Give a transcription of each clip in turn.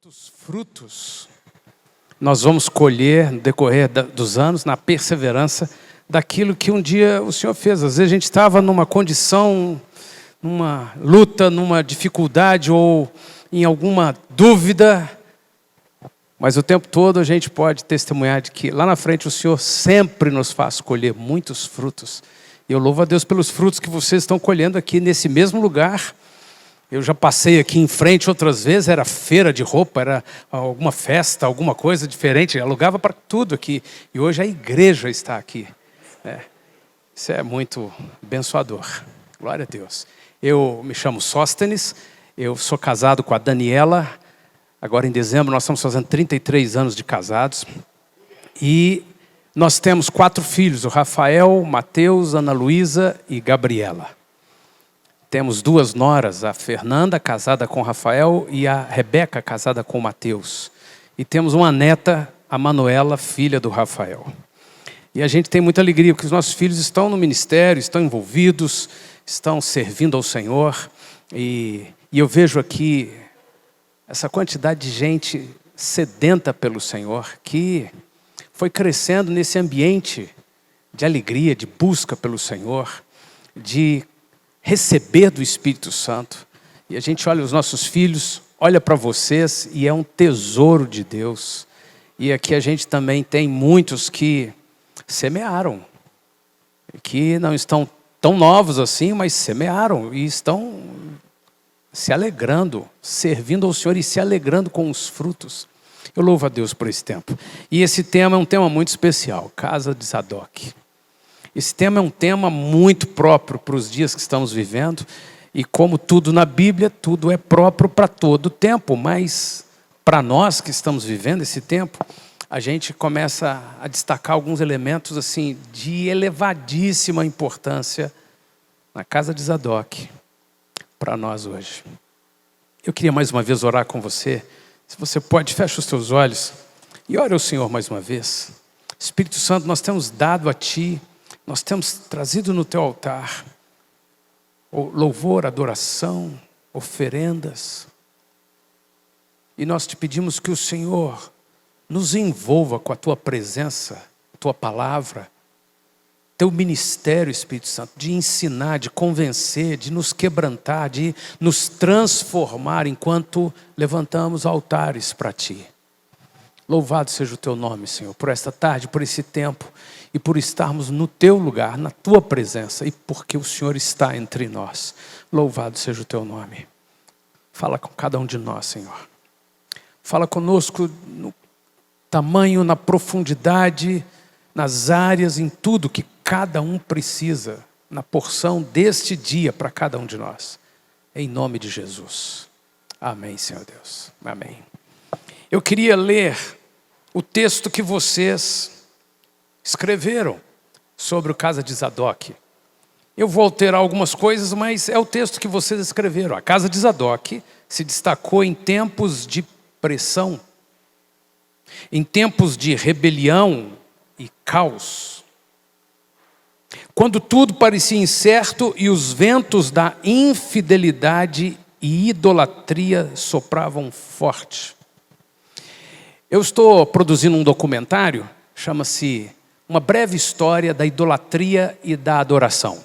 Quantos frutos nós vamos colher no decorrer dos anos, na perseverança daquilo que um dia o Senhor fez. Às vezes a gente estava numa condição, numa luta, numa dificuldade ou em alguma dúvida, mas o tempo todo a gente pode testemunhar de que lá na frente o Senhor sempre nos faz colher muitos frutos. E eu louvo a Deus pelos frutos que vocês estão colhendo aqui nesse mesmo lugar. Eu já passei aqui em frente outras vezes, era feira de roupa, era alguma festa, alguma coisa diferente, alugava para tudo aqui. E hoje a igreja está aqui. Isso é muito abençoador. Glória a Deus. Eu me chamo Sóstenes, eu sou casado com a Daniela. Agora em dezembro nós estamos fazendo 33 anos de casados. E nós temos 4 filhos, o Rafael, o Mateus, Ana Luísa e Gabriela. Temos 2 noras, a Fernanda, casada com o Rafael, e a Rebeca, casada com o Mateus. E temos uma neta, a Manuela, filha do Rafael. E a gente tem muita alegria, porque os nossos filhos estão no ministério, estão envolvidos, estão servindo ao Senhor. E eu vejo aqui essa quantidade de gente sedenta pelo Senhor, que foi crescendo nesse ambiente de alegria, de busca pelo Senhor, de receber do Espírito Santo. E a gente olha os nossos filhos, olha para vocês e é um tesouro de Deus. E aqui a gente também tem muitos que semearam, que não estão tão novos assim, mas semearam e estão se alegrando, servindo ao Senhor e se alegrando com os frutos. Eu louvo a Deus por esse tempo. E esse tema é um tema muito especial, Casa de Zadok. Esse tema é um tema muito próprio para os dias que estamos vivendo. E como tudo na Bíblia, tudo é próprio para todo o tempo. Mas para nós que estamos vivendo esse tempo, a gente começa a destacar alguns elementos assim, de elevadíssima importância na Casa de Zadok para nós hoje. Eu queria mais uma vez orar com você. Se você pode, fecha os teus olhos e ore ao Senhor mais uma vez. Espírito Santo, nós temos dado a Ti, nós temos trazido no Teu altar louvor, adoração, oferendas. E nós te pedimos que o Senhor nos envolva com a Tua presença, a Tua palavra, Teu ministério, Espírito Santo, de ensinar, de convencer, de nos quebrantar, de nos transformar enquanto levantamos altares para Ti. Louvado seja o Teu nome, Senhor, por esta tarde, por esse tempo e por estarmos no Teu lugar, na Tua presença e porque o Senhor está entre nós. Louvado seja o Teu nome. Fala com cada um de nós, Senhor. Fala conosco no tamanho, na profundidade, nas áreas, em tudo que cada um precisa, na porção deste dia para cada um de nós. Em nome de Jesus. Amém, Senhor Deus. Amém. Eu queria ler o texto que vocês escreveram sobre o Casa de Zadok. Eu vou alterar algumas coisas, mas é o texto que vocês escreveram. A Casa de Zadok se destacou em tempos de pressão, em tempos de rebelião e caos. Quando tudo parecia incerto e os ventos da infidelidade e idolatria sopravam forte. Eu estou produzindo um documentário, chama-se Uma Breve História da Idolatria e da Adoração.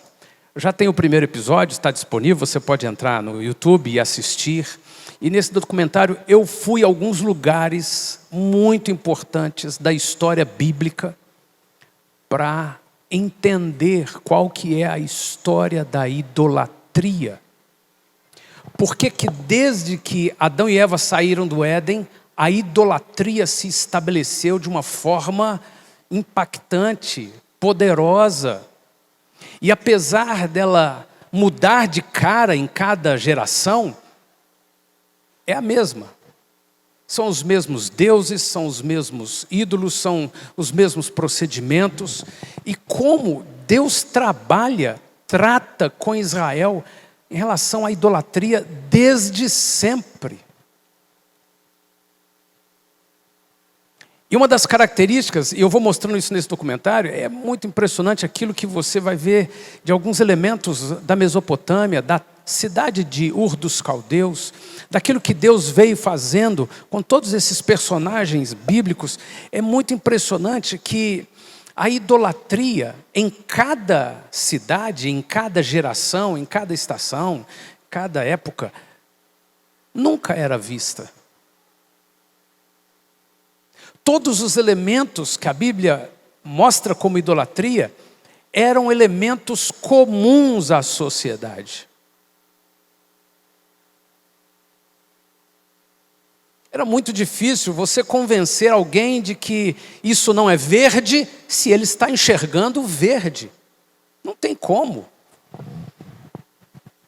Já tem o primeiro episódio, está disponível, você pode entrar no YouTube e assistir. E nesse documentário eu fui a alguns lugares muito importantes da história bíblica para entender qual que é a história da idolatria. Por que desde que Adão e Eva saíram do Éden, a idolatria se estabeleceu de uma forma impactante, poderosa. E apesar dela mudar de cara em cada geração, é a mesma. São os mesmos deuses, são os mesmos ídolos, são os mesmos procedimentos. E como Deus trata com Israel em relação à idolatria desde sempre. E uma das características, e eu vou mostrando isso nesse documentário, é muito impressionante aquilo que você vai ver de alguns elementos da Mesopotâmia, da cidade de Ur dos Caldeus, daquilo que Deus veio fazendo com todos esses personagens bíblicos. É muito impressionante que a idolatria em cada cidade, em cada geração, em cada estação, cada época, nunca era vista. Todos os elementos que a Bíblia mostra como idolatria eram elementos comuns à sociedade. Era muito difícil você convencer alguém de que isso não é verde se ele está enxergando verde. Não tem como.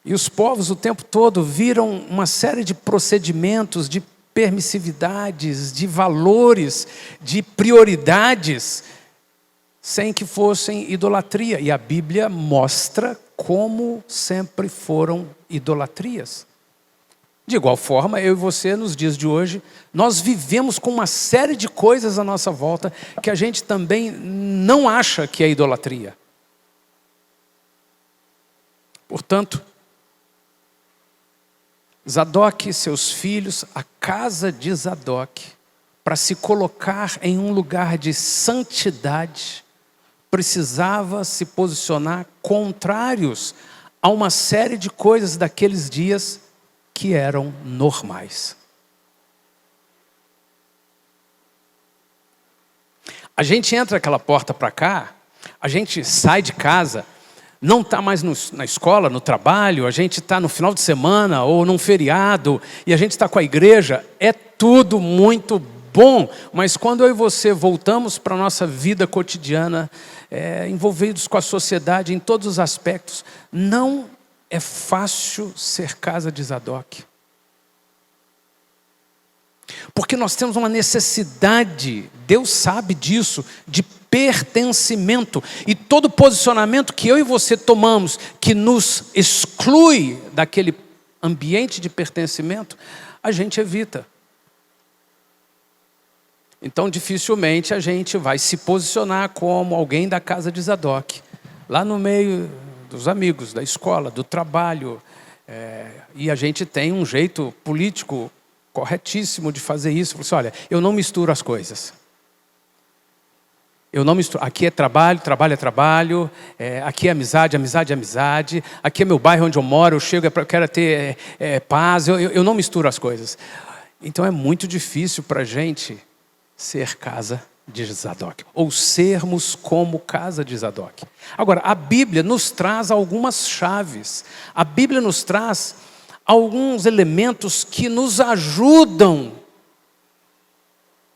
E os povos o tempo todo viram uma série de procedimentos, de permissividades, de valores, de prioridades, sem que fossem idolatria. E a Bíblia mostra como sempre foram idolatrias. De igual forma, eu e você, nos dias de hoje, nós vivemos com uma série de coisas à nossa volta que a gente também não acha que é idolatria. Portanto, Zadok e seus filhos, a casa de Zadok, para se colocar em um lugar de santidade, precisava se posicionar contrários a uma série de coisas daqueles dias que eram normais. A gente entra aquela porta para cá, a gente sai de casa, não está mais na escola, no trabalho, a gente está no final de semana ou num feriado, e a gente está com a igreja, é tudo muito bom, mas quando eu e você voltamos para a nossa vida cotidiana, envolvidos com a sociedade em todos os aspectos, não é fácil ser casa de Zadok. Porque nós temos uma necessidade, Deus sabe disso, de pertencimento. E todo posicionamento que eu e você tomamos, que nos exclui daquele ambiente de pertencimento, a gente evita. Então, dificilmente a gente vai se posicionar como alguém da casa de Zadok, lá no meio dos amigos, da escola, do trabalho. E a gente tem um jeito político corretíssimo de fazer isso. Você, olha, eu não misturo as coisas. Eu não misturo. Aqui é trabalho, trabalho é trabalho. Aqui é amizade, amizade é amizade. Aqui é meu bairro onde eu moro, eu chego, eu quero ter paz. Eu não misturo as coisas. Então é muito difícil para a gente ser casa de Zadok, ou sermos como casa de Zadok. Agora, a Bíblia nos traz algumas chaves. A Bíblia nos traz alguns elementos que nos ajudam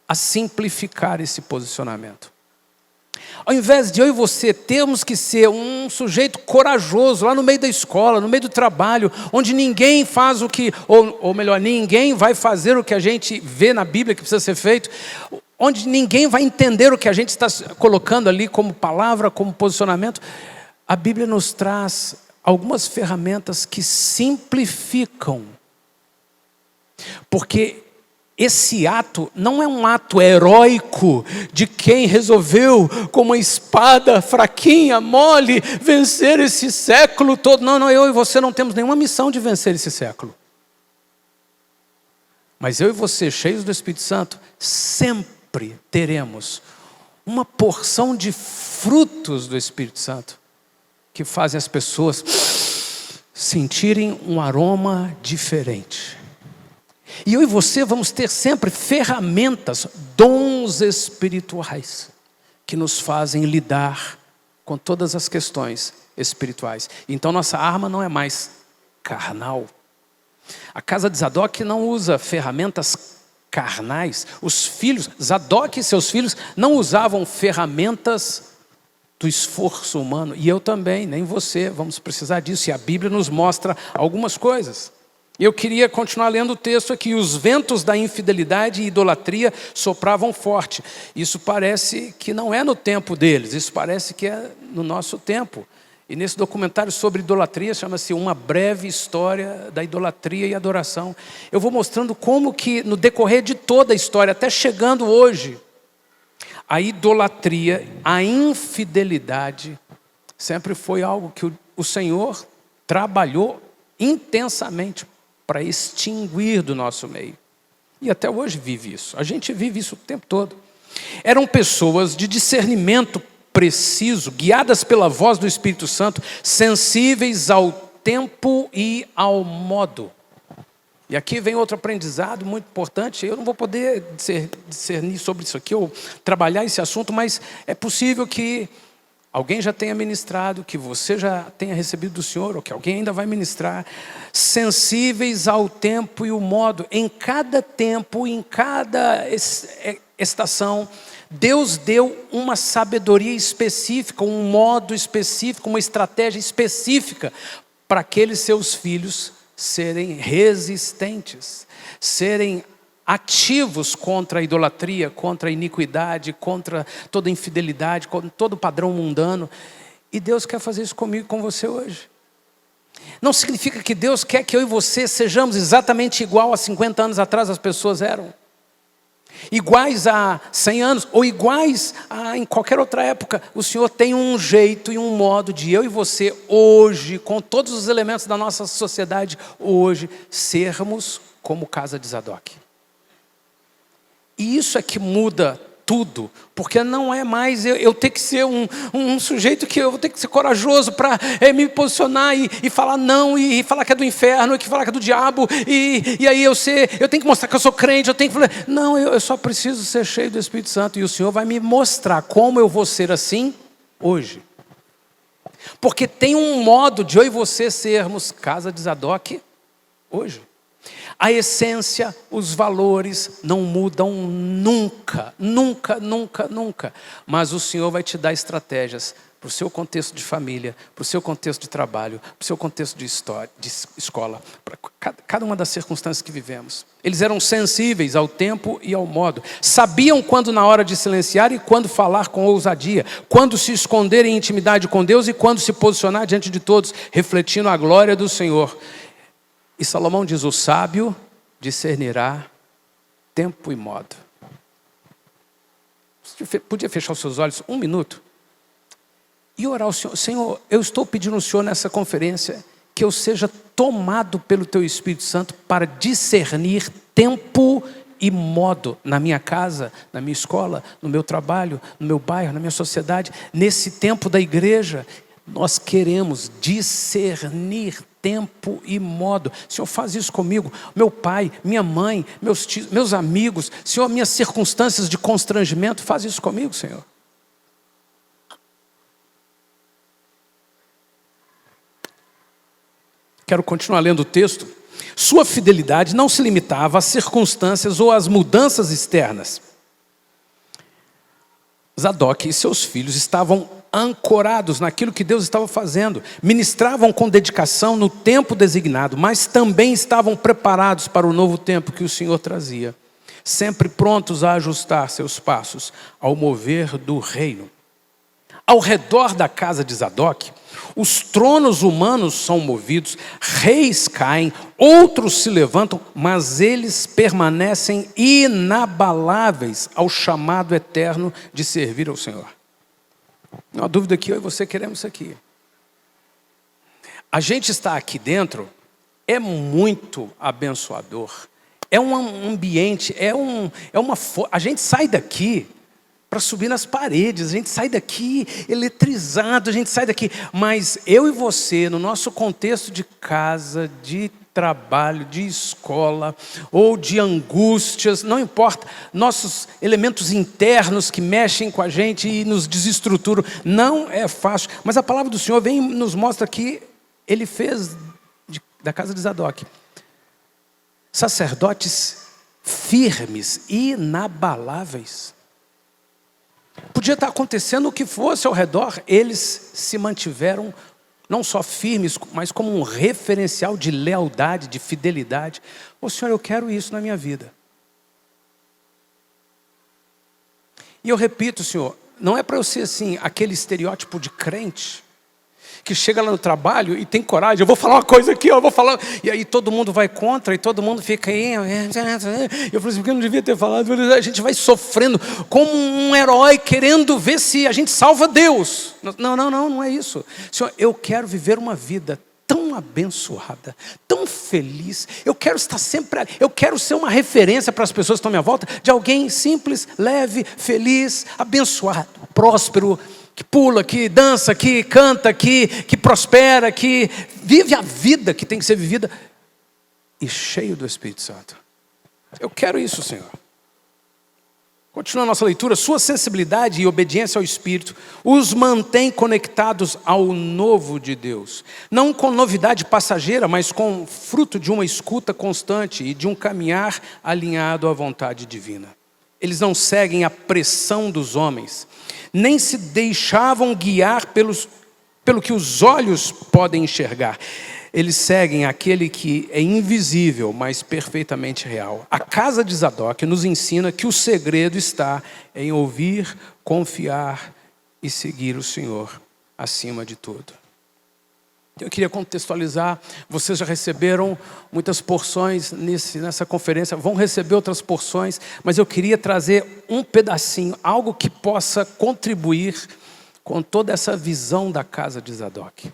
a simplificar esse posicionamento. Ao invés de eu e você termos que ser um sujeito corajoso lá no meio da escola, no meio do trabalho, onde ninguém faz o que, ou melhor, ninguém vai fazer o que a gente vê na Bíblia que precisa ser feito, onde ninguém vai entender o que a gente está colocando ali como palavra, como posicionamento, a Bíblia nos traz algumas ferramentas que simplificam. Porque esse ato não é um ato heróico de quem resolveu, com uma espada fraquinha, mole, vencer esse século todo. Não, eu e você não temos nenhuma missão de vencer esse século. Mas eu e você, cheios do Espírito Santo, sempre teremos uma porção de frutos do Espírito Santo que fazem as pessoas sentirem um aroma diferente. E eu e você vamos ter sempre ferramentas, dons espirituais, que nos fazem lidar com todas as questões espirituais. Então nossa arma não é mais carnal. A casa de Zadok não usa ferramentas carnais. Os filhos, Zadok e seus filhos, não usavam ferramentas do esforço humano. E eu também, nem você, vamos precisar disso. E a Bíblia nos mostra algumas coisas. Eu queria continuar lendo o texto aqui. Os ventos da infidelidade e idolatria sopravam forte. Isso parece que não é no tempo deles, isso parece que é no nosso tempo. E nesse documentário sobre idolatria, chama-se Uma Breve História da Idolatria e Adoração. Eu vou mostrando como que no decorrer de toda a história, até chegando hoje, a idolatria, a infidelidade, sempre foi algo que o Senhor trabalhou intensamente para extinguir do nosso meio. E até hoje vive isso. A gente vive isso o tempo todo. Eram pessoas de discernimento preciso, guiadas pela voz do Espírito Santo, sensíveis ao tempo e ao modo. E aqui vem outro aprendizado muito importante. Eu não vou poder discernir sobre isso aqui, ou trabalhar esse assunto, mas é possível que alguém já tenha ministrado, que você já tenha recebido do Senhor, ou que alguém ainda vai ministrar. Sensíveis ao tempo e o modo. Em cada tempo, em cada estação, Deus deu uma sabedoria específica, um modo específico, uma estratégia específica para aqueles seus filhos serem resistentes, serem ativos contra a idolatria, contra a iniquidade, contra toda a infidelidade, contra todo padrão mundano. E Deus quer fazer isso comigo e com você hoje. Não significa que Deus quer que eu e você sejamos exatamente igual a 50 anos atrás as pessoas eram. Iguais a 100 anos, ou iguais a em qualquer outra época. O Senhor tem um jeito e um modo de eu e você hoje, com todos os elementos da nossa sociedade hoje, sermos como casa de Zadok. E isso é que muda tudo, porque não é mais eu ter que ser um sujeito que eu vou ter que ser corajoso para me posicionar e falar não, e falar que é do inferno, e que falar que é do diabo, e aí eu tenho que mostrar que eu sou crente, eu tenho que falar, não, eu só preciso ser cheio do Espírito Santo, e o Senhor vai me mostrar como eu vou ser assim hoje. Porque tem um modo de eu e você sermos casa de Zadok hoje. A essência, os valores não mudam nunca, nunca, nunca, nunca. Mas o Senhor vai te dar estratégias para o seu contexto de família, para o seu contexto de trabalho, para o seu contexto de escola, para cada uma das circunstâncias que vivemos. Eles eram sensíveis ao tempo e ao modo. Sabiam quando na hora de silenciar e quando falar com ousadia. Quando se esconder em intimidade com Deus e quando se posicionar diante de todos, refletindo a glória do Senhor. E Salomão diz, o sábio discernirá tempo e modo. Você podia fechar os seus olhos um minuto e orar ao Senhor. Senhor, eu estou pedindo ao Senhor nessa conferência que eu seja tomado pelo Teu Espírito Santo para discernir tempo e modo na minha casa, na minha escola, no meu trabalho, no meu bairro, na minha sociedade, nesse tempo da igreja. Nós queremos discernir tempo e modo. Senhor, faz isso comigo. Meu pai, minha mãe, meus tios, meus amigos. Senhor, minhas circunstâncias de constrangimento. Faz isso comigo, Senhor. Quero continuar lendo o texto. Sua fidelidade não se limitava às circunstâncias ou às mudanças externas. Zadok e seus filhos estavam ancorados naquilo que Deus estava fazendo, ministravam com dedicação no tempo designado, mas também estavam preparados para o novo tempo que o Senhor trazia, sempre prontos a ajustar seus passos ao mover do reino. Ao redor da casa de Zadok, os tronos humanos são movidos, reis caem, outros se levantam, mas eles permanecem inabaláveis ao chamado eterno de servir ao Senhor. Não há dúvida que eu e você queremos isso aqui. A gente estar aqui dentro é muito abençoador. É um ambiente, a gente sai daqui para subir nas paredes, a gente sai daqui eletrizado, a gente sai daqui. Mas eu e você, no nosso contexto de casa, de trabalho, de escola, ou de angústias, não importa, nossos elementos internos que mexem com a gente e nos desestruturam, não é fácil. Mas a palavra do Senhor vem e nos mostra que Ele fez da casa de Zadok sacerdotes firmes, inabaláveis. Podia estar acontecendo o que fosse ao redor, eles se mantiveram não só firmes, mas como um referencial de lealdade, de fidelidade. Ô Senhor, eu quero isso na minha vida. E eu repito, Senhor, não é para eu ser assim, aquele estereótipo de crente que chega lá no trabalho e tem coragem, eu vou falar uma coisa aqui, eu vou falar, e aí todo mundo vai contra, e todo mundo fica aí, eu falei assim, porque eu não devia ter falado, a gente vai sofrendo como um herói, querendo ver se a gente salva Deus. Não é isso. Senhor, eu quero viver uma vida tão abençoada, tão feliz, eu quero estar sempre, eu quero ser uma referência para as pessoas que estão à minha volta, de alguém simples, leve, feliz, abençoado, próspero, que pula, que dança, que canta, que prospera, que vive a vida que tem que ser vivida e cheio do Espírito Santo. Eu quero isso, Senhor. Continua a nossa leitura. Sua sensibilidade e obediência ao Espírito os mantém conectados ao novo de Deus. Não com novidade passageira, mas com fruto de uma escuta constante e de um caminhar alinhado à vontade divina. Eles não seguem a pressão dos homens, nem se deixavam guiar pelo que os olhos podem enxergar. Eles seguem aquele que é invisível, mas perfeitamente real. A casa de Zadok nos ensina que o segredo está em ouvir, confiar e seguir o Senhor acima de tudo. Eu queria contextualizar, vocês já receberam muitas porções nessa conferência, vão receber outras porções, mas eu queria trazer um pedacinho, algo que possa contribuir com toda essa visão da casa de Zadok.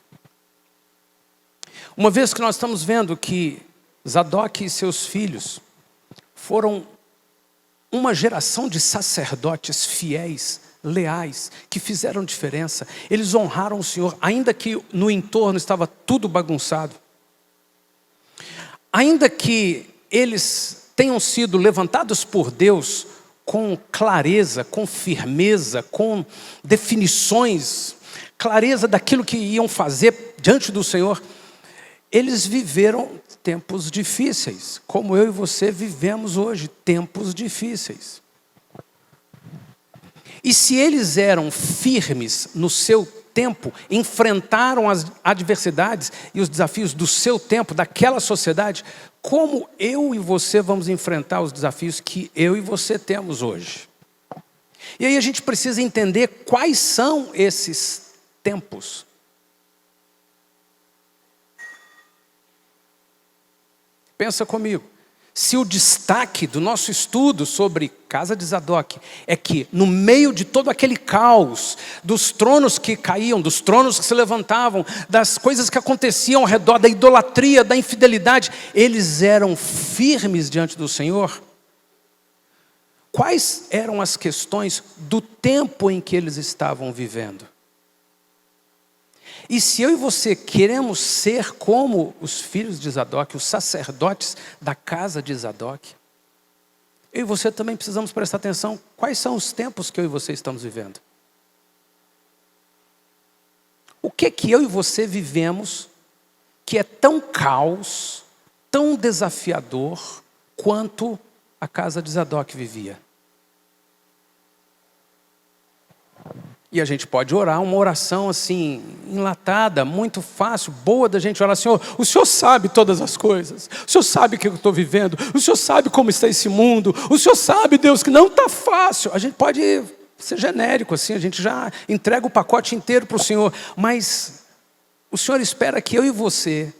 Uma vez que nós estamos vendo que Zadok e seus filhos foram uma geração de sacerdotes fiéis, leais, que fizeram diferença. Eles honraram o Senhor, ainda que no entorno estava tudo bagunçado. Ainda que eles tenham sido levantados por Deus com clareza, com firmeza, com definições, clareza daquilo que iam fazer diante do Senhor, eles viveram tempos difíceis, como eu e você vivemos hoje, tempos difíceis. E se eles eram firmes no seu tempo, enfrentaram as adversidades e os desafios do seu tempo, daquela sociedade, como eu e você vamos enfrentar os desafios que eu e você temos hoje? E aí a gente precisa entender quais são esses tempos. Pensa comigo, se o destaque do nosso estudo sobre casa de Zadok é que no meio de todo aquele caos, dos tronos que caíam, dos tronos que se levantavam, das coisas que aconteciam ao redor, da idolatria, da infidelidade, eles eram firmes diante do Senhor. Quais eram as questões do tempo em que eles estavam vivendo? E se eu e você queremos ser como os filhos de Zadok, os sacerdotes da casa de Zadok, eu e você também precisamos prestar atenção quais são os tempos que eu e você estamos vivendo. O que eu e você vivemos que é tão caos, tão desafiador quanto a casa de Zadok vivia? E a gente pode orar uma oração assim, enlatada, muito fácil, boa da gente orar. Senhor, o Senhor sabe todas as coisas. O Senhor sabe o que eu estou vivendo. O Senhor sabe como está esse mundo. O Senhor sabe, Deus, que não está fácil. A gente pode ser genérico assim, a gente já entrega o pacote inteiro para o Senhor. Mas o Senhor espera que eu e você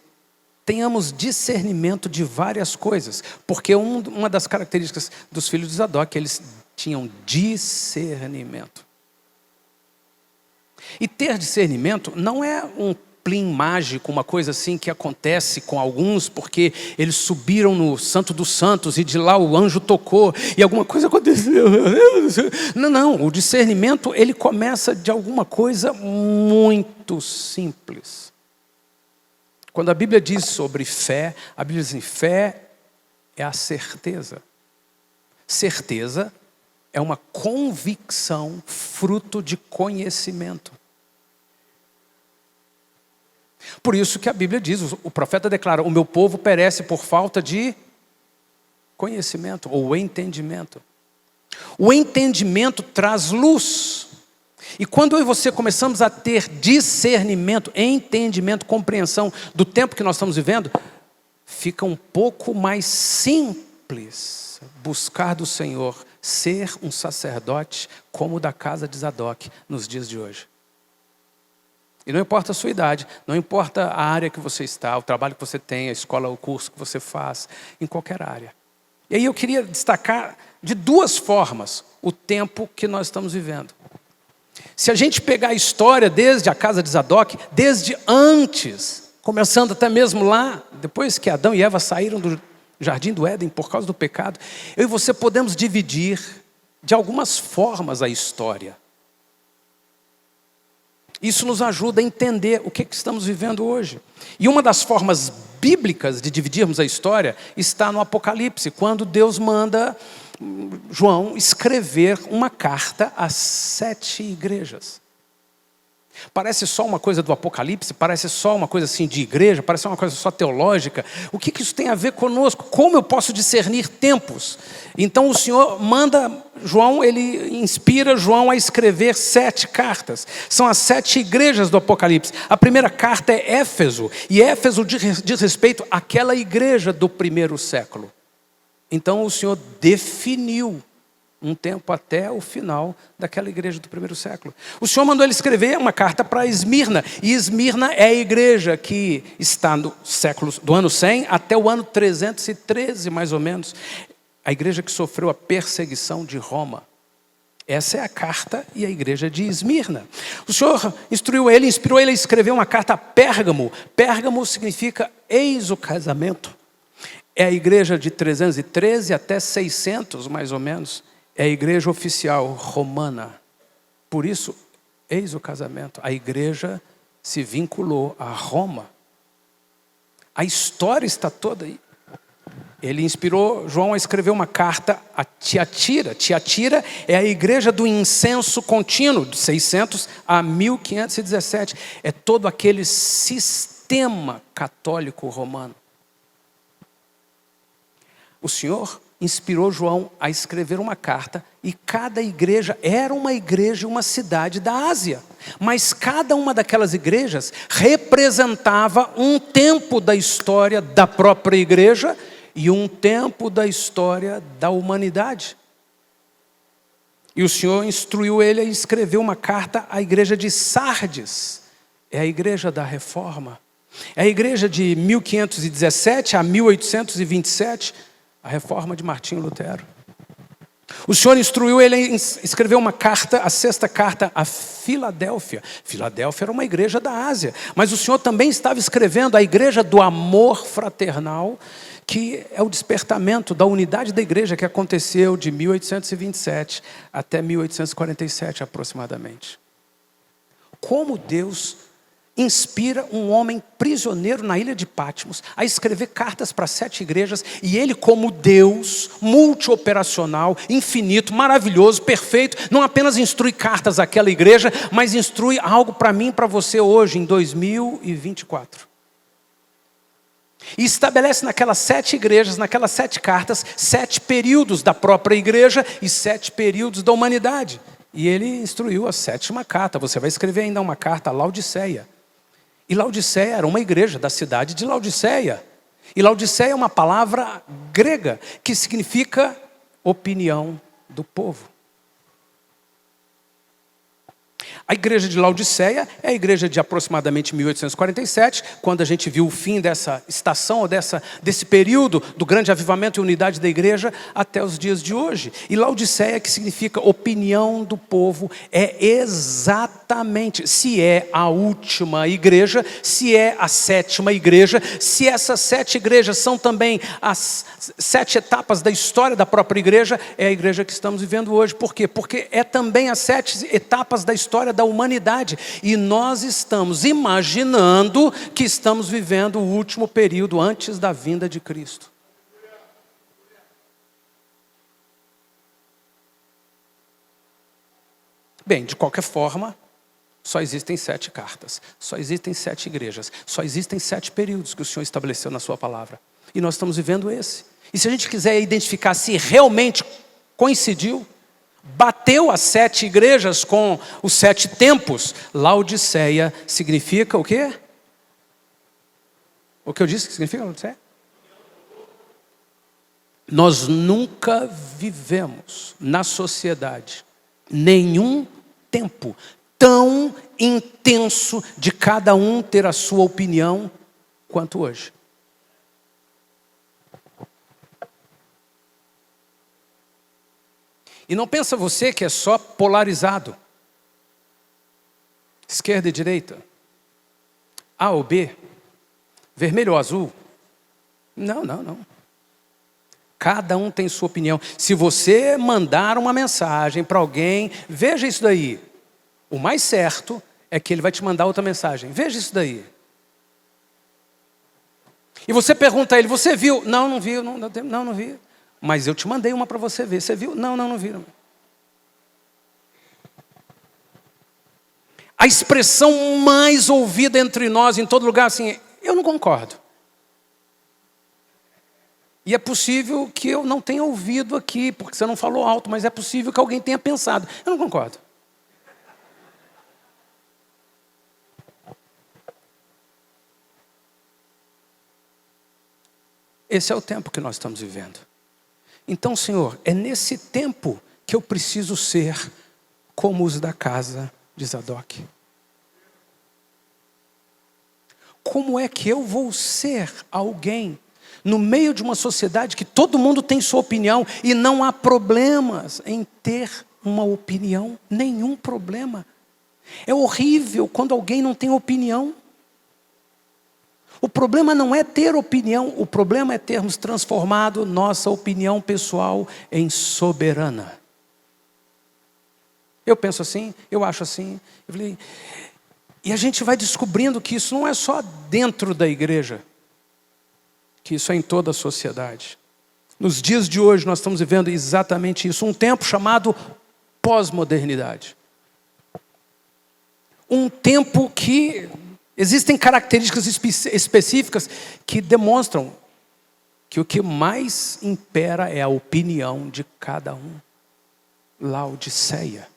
tenhamos discernimento de várias coisas. Porque uma das características dos filhos de Zadok, eles tinham discernimento. E ter discernimento não é um plim mágico, uma coisa assim que acontece com alguns porque eles subiram no Santo dos Santos e de lá o anjo tocou e alguma coisa aconteceu. Não, o discernimento ele começa de alguma coisa muito simples. Quando a Bíblia diz sobre fé, a Bíblia diz assim, fé é a certeza. Certeza é uma convicção fruto de conhecimento. Por isso que a Bíblia diz, o profeta declara, o meu povo perece por falta de conhecimento ou entendimento. O entendimento traz luz. E quando eu e você começamos a ter discernimento, entendimento, compreensão do tempo que nós estamos vivendo, fica um pouco mais simples buscar do Senhor, ser um sacerdote como o da casa de Zadok nos dias de hoje. E não importa a sua idade, não importa a área que você está, o trabalho que você tem, a escola, o curso que você faz, em qualquer área. E aí eu queria destacar de duas formas o tempo que nós estamos vivendo. Se a gente pegar a história desde a casa de Zadok, desde antes, começando até mesmo lá, depois que Adão e Eva saíram do jardim do Éden por causa do pecado, eu e você podemos dividir de algumas formas a história. Isso nos ajuda a entender o que estamos vivendo hoje. E uma das formas bíblicas de dividirmos a história está no Apocalipse, quando Deus manda João escrever uma carta às 7 igrejas. Parece só uma coisa do Apocalipse, parece só uma coisa assim de igreja, parece uma coisa só teológica. O que isso tem a ver conosco? Como eu posso discernir tempos? Então o Senhor manda João, ele inspira João a escrever 7 cartas. São as 7 igrejas do Apocalipse. A primeira carta é Éfeso, e Éfeso diz respeito àquela igreja do primeiro século. Então o Senhor definiu um tempo até o final daquela igreja do primeiro século. O Senhor mandou ele escrever uma carta para Esmirna. E Esmirna é a igreja que está no século, do ano 100 até o ano 313, mais ou menos. A igreja que sofreu a perseguição de Roma. Essa é a carta e a igreja de Esmirna. O Senhor inspirou ele a escrever uma carta a Pérgamo. Pérgamo significa eis o casamento. É a igreja de 313 até 600, mais ou menos. É a igreja oficial romana. Por isso, eis o casamento. A igreja se vinculou a Roma. A história está toda aí. Ele inspirou João a escrever uma carta a Tiatira. Tiatira é a igreja do incenso contínuo, de 600 a 1517. É todo aquele sistema católico romano. O Senhor inspirou João a escrever uma carta, e cada igreja era uma igreja, uma cidade da Ásia. Mas cada uma daquelas igrejas representava um tempo da história da própria igreja e um tempo da história da humanidade. E o Senhor instruiu ele a escrever uma carta à igreja de Sardes. É a igreja da Reforma. É a igreja de 1517 a 1827, a reforma de Martinho Lutero. O Senhor instruiu ele a escrever uma carta, a 6ª carta a Filadélfia. Filadélfia era uma igreja da Ásia, mas o Senhor também estava escrevendo a igreja do amor fraternal, que é o despertamento da unidade da igreja que aconteceu de 1827 até 1847 aproximadamente. Como Deus inspira um homem prisioneiro na ilha de Patmos a escrever cartas para 7 igrejas, e ele, como Deus multioperacional, infinito, maravilhoso, perfeito, não apenas instrui cartas àquela igreja, mas instrui algo para mim e para você hoje, em 2024. E estabelece naquelas 7 igrejas, naquelas 7 cartas, 7 períodos da própria igreja e 7 períodos da humanidade. E ele instruiu a 7ª carta. Você vai escrever ainda uma carta a Laodiceia. E Laodiceia era uma igreja da cidade de Laodiceia. E Laodiceia é uma palavra grega que significa opinião do povo. A igreja de Laodiceia é a igreja de aproximadamente 1847, quando a gente viu o fim dessa estação, ou desse período do grande avivamento e unidade da igreja, até os dias de hoje. E Laodiceia, que significa opinião do povo, é exatamente, se é a última igreja, se é a 7ª igreja, se essas 7 igrejas são também as 7 etapas da história da própria igreja, é a igreja que estamos vivendo hoje. Por quê? Porque é também as 7 etapas da história da humanidade, e nós estamos imaginando que estamos vivendo o último período antes da vinda de Cristo. Bem, de qualquer forma, só existem 7 cartas, só existem 7 igrejas, só existem 7 períodos que o Senhor estabeleceu na sua palavra, e nós estamos vivendo esse. E se a gente quiser identificar se realmente coincidiu, bateu as 7 igrejas com os 7 tempos, Laodiceia significa o quê? O que eu disse que significa Laodiceia? Nós nunca vivemos na sociedade nenhum tempo tão intenso de cada um ter a sua opinião quanto hoje. E não pensa você que é só polarizado. Esquerda e direita. A ou B. Vermelho ou azul. Não. Cada um tem sua opinião. Se você mandar uma mensagem para alguém, veja isso daí. O mais certo é que ele vai te mandar outra mensagem. Veja isso daí. E você pergunta a ele, você viu? Não vi, não vi. Mas eu te mandei uma para você ver. Você viu? Não vi. A expressão mais ouvida entre nós, em todo lugar, assim, eu não concordo. E é possível que eu não tenha ouvido aqui, porque você não falou alto, mas é possível que alguém tenha pensado. Eu não concordo. Esse é o tempo que nós estamos vivendo. Então, Senhor, é nesse tempo que eu preciso ser como os da casa de Zadok. Como é que eu vou ser alguém no meio de uma sociedade que todo mundo tem sua opinião e não há problemas em ter uma opinião? Nenhum problema. É horrível quando alguém não tem opinião. O problema não é ter opinião, o problema é termos transformado nossa opinião pessoal em soberana. Eu penso assim, eu acho assim. E a gente vai descobrindo que isso não é só dentro da igreja, que isso é em toda a sociedade. Nos dias de hoje nós estamos vivendo exatamente isso, um tempo chamado pós-modernidade. Um tempo que existem características específicas que demonstram que o que mais impera é a opinião de cada um. Laodiceia.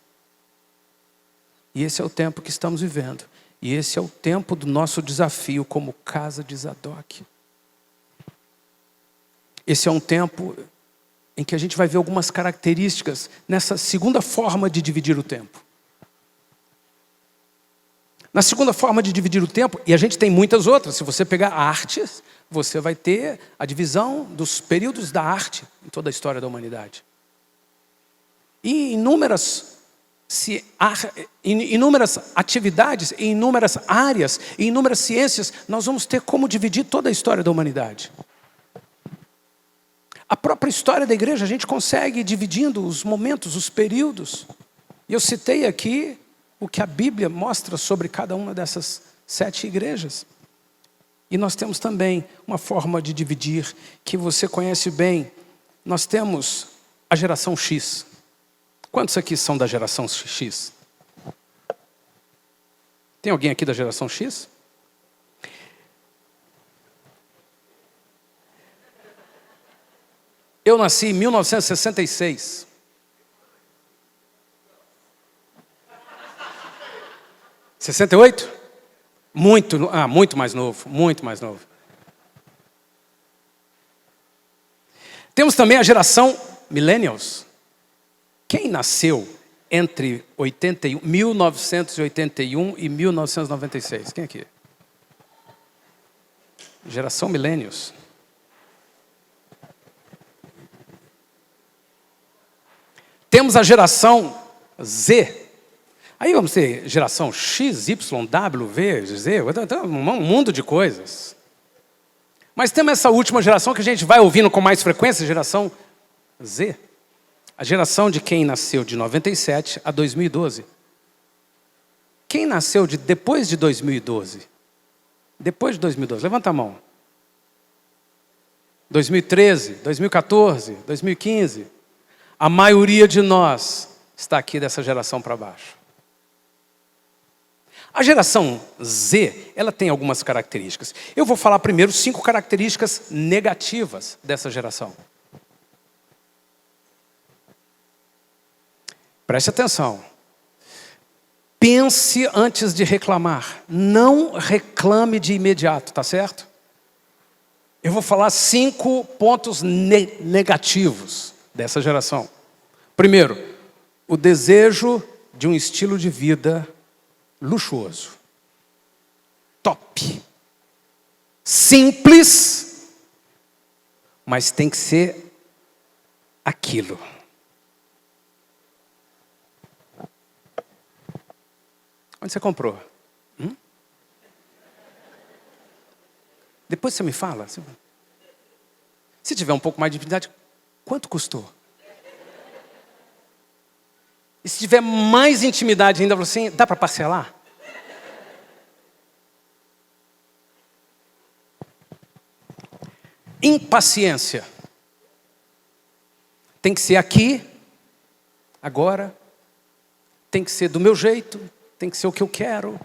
E esse é o tempo que estamos vivendo. E esse é o tempo do nosso desafio como casa de Zadok. Esse é um tempo em que a gente vai ver algumas características nessa segunda forma de dividir o tempo. Na segunda forma de dividir o tempo, e a gente tem muitas outras, se você pegar artes, você vai ter a divisão dos períodos da arte em toda a história da humanidade. E inúmeras atividades, em inúmeras áreas, em inúmeras ciências, nós vamos ter como dividir toda a história da humanidade. A própria história da igreja, a gente consegue ir dividindo os momentos, os períodos. E eu citei aqui o que a Bíblia mostra sobre cada uma dessas 7 igrejas. E nós temos também uma forma de dividir que você conhece bem. Nós temos a geração X. Quantos aqui são da geração X? Tem alguém aqui da geração X? Eu nasci em 1966. (68) Muito mais novo, muito mais novo. Temos também a geração Millennials. Quem nasceu entre 1981 e 1996? Quem aqui? Geração Millennials. Temos a geração Z. Aí vamos ter geração X, Y, W, V, Z, um mundo de coisas. Mas temos essa última geração que a gente vai ouvindo com mais frequência, geração Z. A geração de quem nasceu de 97 a 2012. Quem nasceu depois de 2012? Depois de 2012, levanta a mão. 2013, 2014, 2015. A maioria de nós está aqui dessa geração para baixo. A geração Z, ela tem algumas características. Eu vou falar primeiro 5 características negativas dessa geração. Preste atenção. Pense antes de reclamar. Não reclame de imediato, tá certo? Eu vou falar 5 pontos negativos dessa geração. Primeiro, o desejo de um estilo de vida luxuoso, top, simples, mas tem que ser aquilo. Onde você comprou? Depois você me fala. Se tiver um pouco mais de intimidade, quanto custou? E se tiver mais intimidade ainda, assim, dá para parcelar? Impaciência. Tem que ser aqui, agora. Tem que ser do meu jeito. Tem que ser o que eu quero.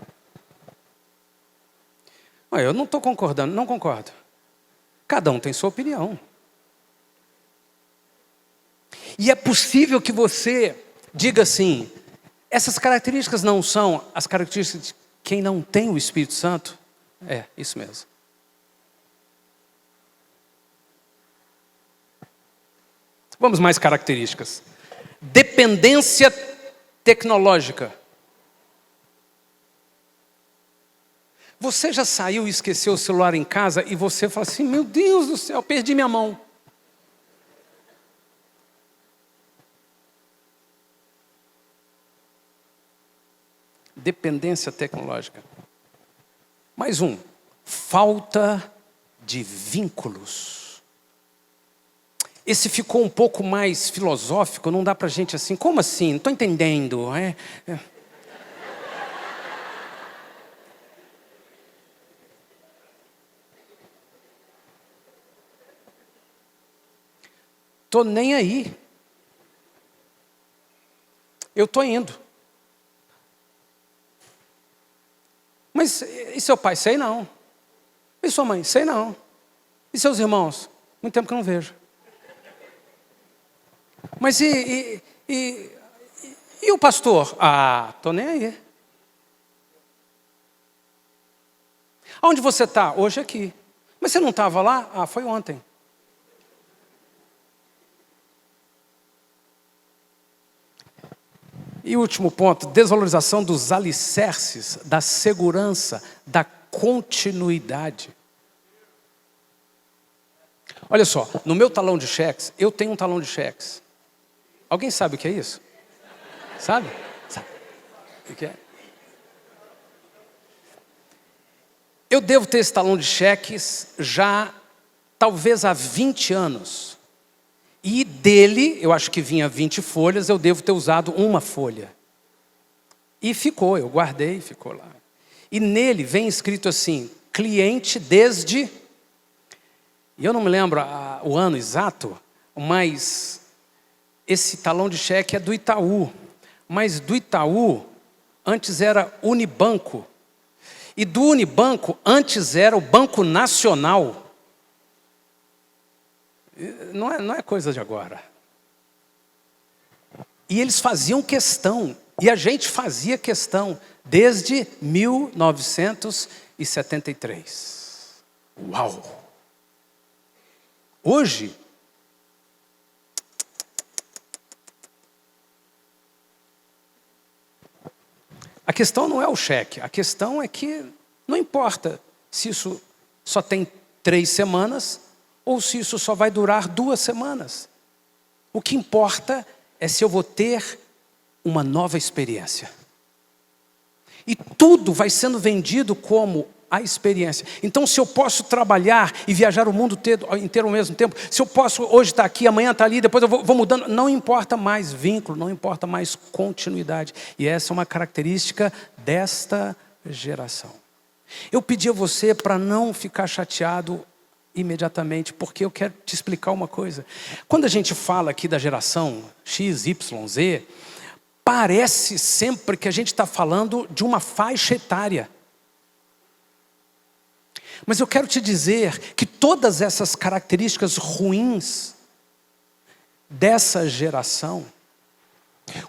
Eu não estou concordando, não concordo. Cada um tem sua opinião. E é possível que você diga assim, essas características não são as características de quem não tem o Espírito Santo? É, isso mesmo. Vamos mais características. Dependência tecnológica. Você já saiu e esqueceu o celular em casa e você fala assim, meu Deus do céu, perdi minha mão. Dependência tecnológica. Mais um. Falta de vínculos. Esse ficou um pouco mais filosófico, não dá pra gente assim, como assim? Não estou entendendo. Tô nem aí. Eu tô indo. Mas e seu pai? Sei não. E sua mãe? Sei não. E seus irmãos? Muito tempo que eu não vejo. Mas e o pastor? Tô nem aí. Aonde você está? Hoje aqui. Mas você não estava lá? Foi ontem. E último ponto, desvalorização dos alicerces, da segurança, da continuidade. Olha só, no meu talão de cheques, eu tenho um talão de cheques. Alguém sabe o que é isso? Sabe? Sabe o que é? Eu devo ter esse talão de cheques já, talvez há 20 anos. E dele, eu acho que vinha 20 folhas, eu devo ter usado uma folha. E ficou, eu guardei, ficou lá. E nele vem escrito assim, cliente desde... E eu não me lembro o ano exato, mas esse talão de cheque é do Itaú. Mas do Itaú, antes era Unibanco. E do Unibanco, antes era o Banco Nacional. Não é coisa de agora. E eles faziam questão, e a gente fazia questão, desde 1973. Uau! Hoje, a questão não é o cheque, a questão é que não importa se isso só tem 3 semanas ou se isso só vai durar 2 semanas. O que importa é se eu vou ter uma nova experiência. E tudo vai sendo vendido como a experiência. Então, se eu posso trabalhar e viajar o mundo inteiro ao mesmo tempo, se eu posso hoje estar aqui, amanhã estar ali, depois eu vou mudando, não importa mais vínculo, não importa mais continuidade. E essa é uma característica desta geração. Eu pedi a você para não ficar chateado imediatamente, porque eu quero te explicar uma coisa. Quando a gente fala aqui da geração X, Y, Z, parece sempre que a gente está falando de uma faixa etária. Mas eu quero te dizer que todas essas características ruins dessa geração,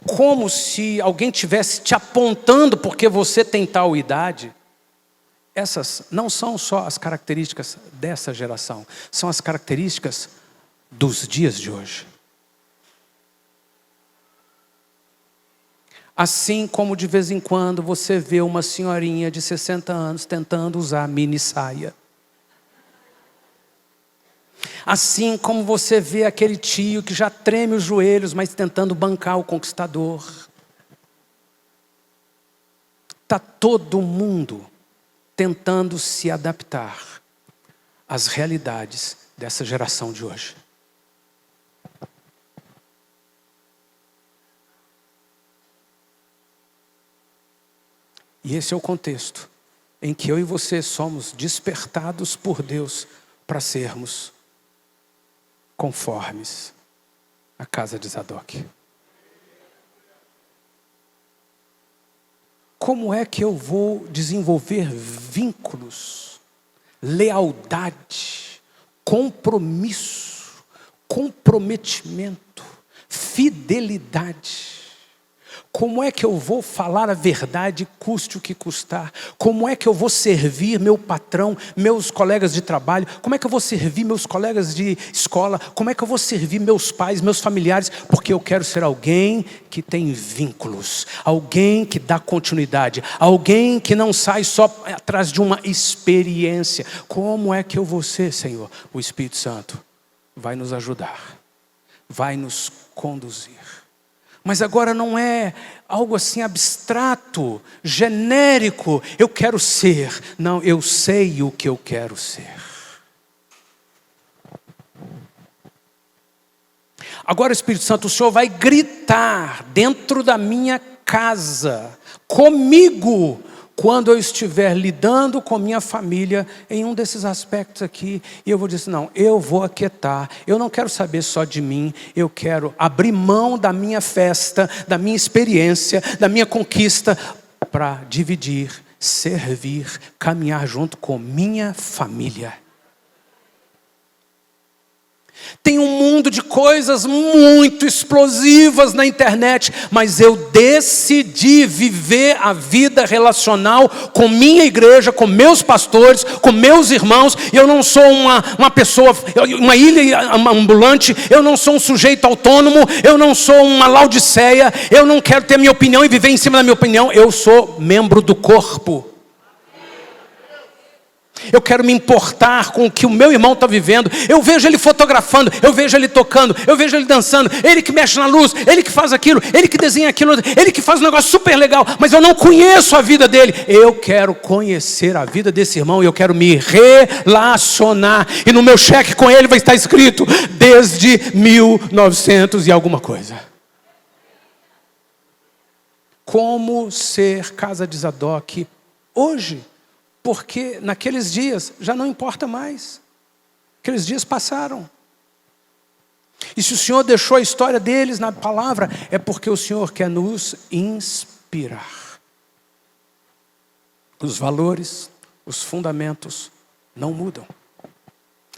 como se alguém estivesse te apontando porque você tem tal idade, essas não são só as características dessa geração, são as características dos dias de hoje. Assim como de vez em quando você vê uma senhorinha de 60 anos tentando usar mini saia. Assim como você vê aquele tio que já treme os joelhos, mas tentando bancar o conquistador. Está todo mundo tentando se adaptar às realidades dessa geração de hoje. E esse é o contexto em que eu e você somos despertados por Deus para sermos conformes à casa de Zadok. Como é que eu vou desenvolver vínculos, lealdade, compromisso, comprometimento, fidelidade? Como é que eu vou falar a verdade, custe o que custar? Como é que eu vou servir meu patrão, meus colegas de trabalho? Como é que eu vou servir meus colegas de escola? Como é que eu vou servir meus pais, meus familiares? Porque eu quero ser alguém que tem vínculos, alguém que dá continuidade, alguém que não sai só atrás de uma experiência. Como é que eu vou ser, Senhor? O Espírito Santo vai nos ajudar, vai nos conduzir. Mas agora não é algo assim abstrato, genérico, eu quero ser. Não, eu sei o que eu quero ser. Agora, Espírito Santo, o Senhor vai gritar dentro da minha casa, comigo, quando eu estiver lidando com minha família em um desses aspectos aqui, e eu vou dizer, não, eu vou aquietar, eu não quero saber só de mim, eu quero abrir mão da minha festa, da minha experiência, da minha conquista, para dividir, servir, caminhar junto com minha família. Tem um mundo de coisas muito explosivas na internet, mas eu decidi viver a vida relacional com minha igreja, com meus pastores, com meus irmãos. Eu não sou uma pessoa, uma ilha ambulante, eu não sou um sujeito autônomo, eu não sou uma Laodiceia, eu não quero ter minha opinião e viver em cima da minha opinião, eu sou membro do corpo. Eu quero me importar com o que o meu irmão está vivendo. Eu vejo ele fotografando, eu vejo ele tocando, eu vejo ele dançando, ele que mexe na luz, ele que faz aquilo, ele que desenha aquilo, ele que faz um negócio super legal, mas eu não conheço a vida dele. Eu quero conhecer a vida desse irmão e eu quero me relacionar. E no meu cheque com ele vai estar escrito desde 1900 e alguma coisa. Como ser casa de Zadok hoje? Porque naqueles dias já não importa mais. Aqueles dias passaram. E se o Senhor deixou a história deles na palavra, é porque o Senhor quer nos inspirar. Os valores, os fundamentos não mudam.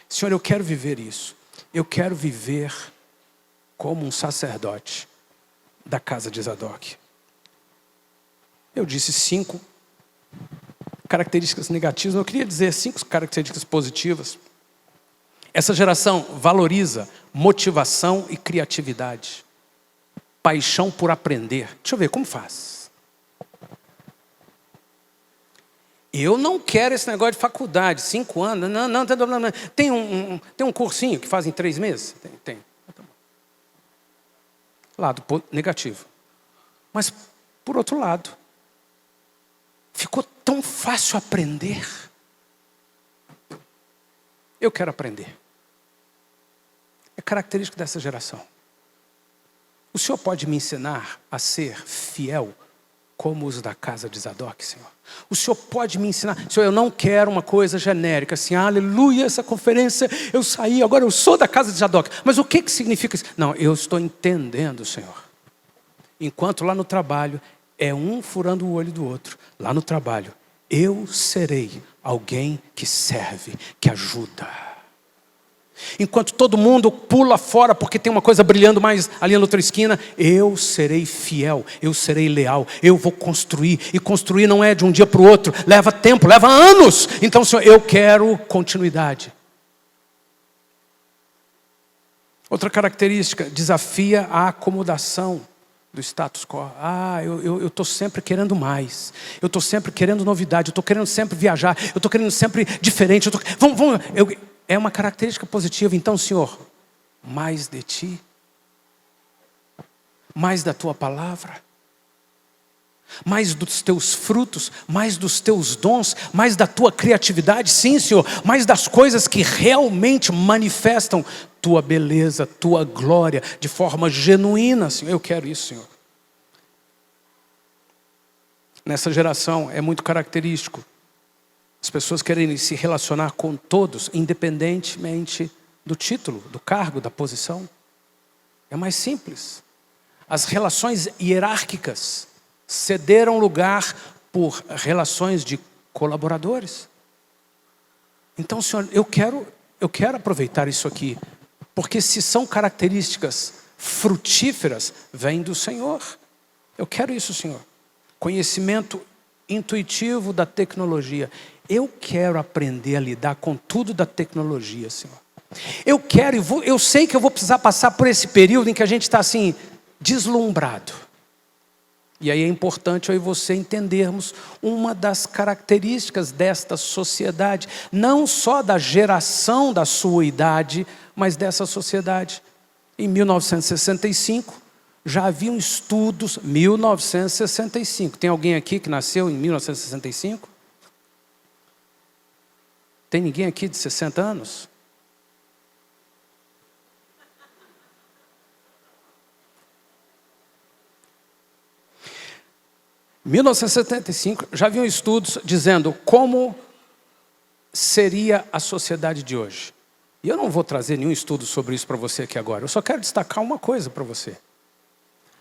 Senhor, eu quero viver isso. Eu quero viver como um sacerdote da casa de Zadok. Eu disse 5 características negativas, eu queria dizer 5 características positivas. Essa geração valoriza motivação e criatividade. Paixão por aprender. Deixa eu ver, como faz? Eu não quero esse negócio de faculdade, 5 anos, não, tem um cursinho que faz em 3 meses? Tem. Lado negativo. Mas, por outro lado, ficou tão fácil aprender. Eu quero aprender. É característica dessa geração. O Senhor pode me ensinar a ser fiel como os da casa de Zadok, Senhor? O Senhor pode me ensinar? Senhor, eu não quero uma coisa genérica, assim, aleluia, essa conferência, eu saí, agora eu sou da casa de Zadok. Mas o que significa isso? Não, eu estou entendendo, Senhor. Enquanto lá no trabalho, é um furando o olho do outro. Lá no trabalho, eu serei alguém que serve, que ajuda. Enquanto todo mundo pula fora porque tem uma coisa brilhando mais ali na outra esquina, eu serei fiel, eu serei leal, eu vou construir. E construir não é de um dia para o outro, leva tempo, leva anos. Então, Senhor, eu quero continuidade. Outra característica, desafia a acomodação. do status quo. Eu estou sempre querendo mais. Eu estou sempre querendo novidade. Eu estou querendo sempre viajar. Eu estou querendo sempre diferente. É uma característica positiva. Então, Senhor, mais de Ti, mais da Tua palavra, mais dos Teus frutos, mais dos Teus dons, mais da Tua criatividade, sim, Senhor, mais das coisas que realmente manifestam Tua beleza, Tua glória, de forma genuína, Senhor. Eu quero isso, Senhor. Nessa geração é muito característico as pessoas querem se relacionar com todos, independentemente do título, do cargo, da posição. É mais simples. As relações hierárquicas cederam lugar por relações de colaboradores. Então, Senhor, eu quero aproveitar isso aqui, porque se são características frutíferas, vêm do Senhor. Eu quero isso, Senhor. Conhecimento intuitivo da tecnologia. Eu quero aprender a lidar com tudo da tecnologia, Senhor. Eu sei que eu vou precisar passar por esse período em que a gente está assim, deslumbrado. E aí é importante eu e você entendermos uma das características desta sociedade, não só da geração da sua idade, mas dessa sociedade. Em 1965, já haviam estudos, 1965. Tem alguém aqui que nasceu em 1965? Tem ninguém aqui de 60 anos? Em 1975, já haviam estudos dizendo como seria a sociedade de hoje. E eu não vou trazer nenhum estudo sobre isso para você aqui agora. Eu só quero destacar uma coisa para você.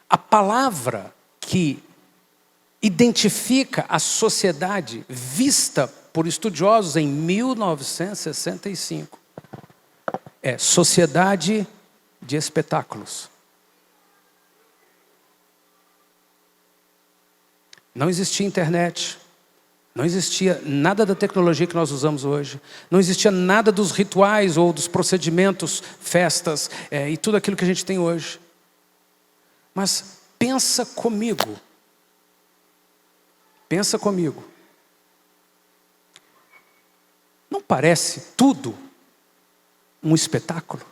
A palavra que identifica a sociedade vista por estudiosos em 1965 é sociedade de espetáculos. Não existia internet, não existia nada da tecnologia que nós usamos hoje, não existia nada dos rituais ou dos procedimentos, festas e tudo aquilo que a gente tem hoje. Mas pensa comigo. Pensa comigo. Não parece tudo um espetáculo?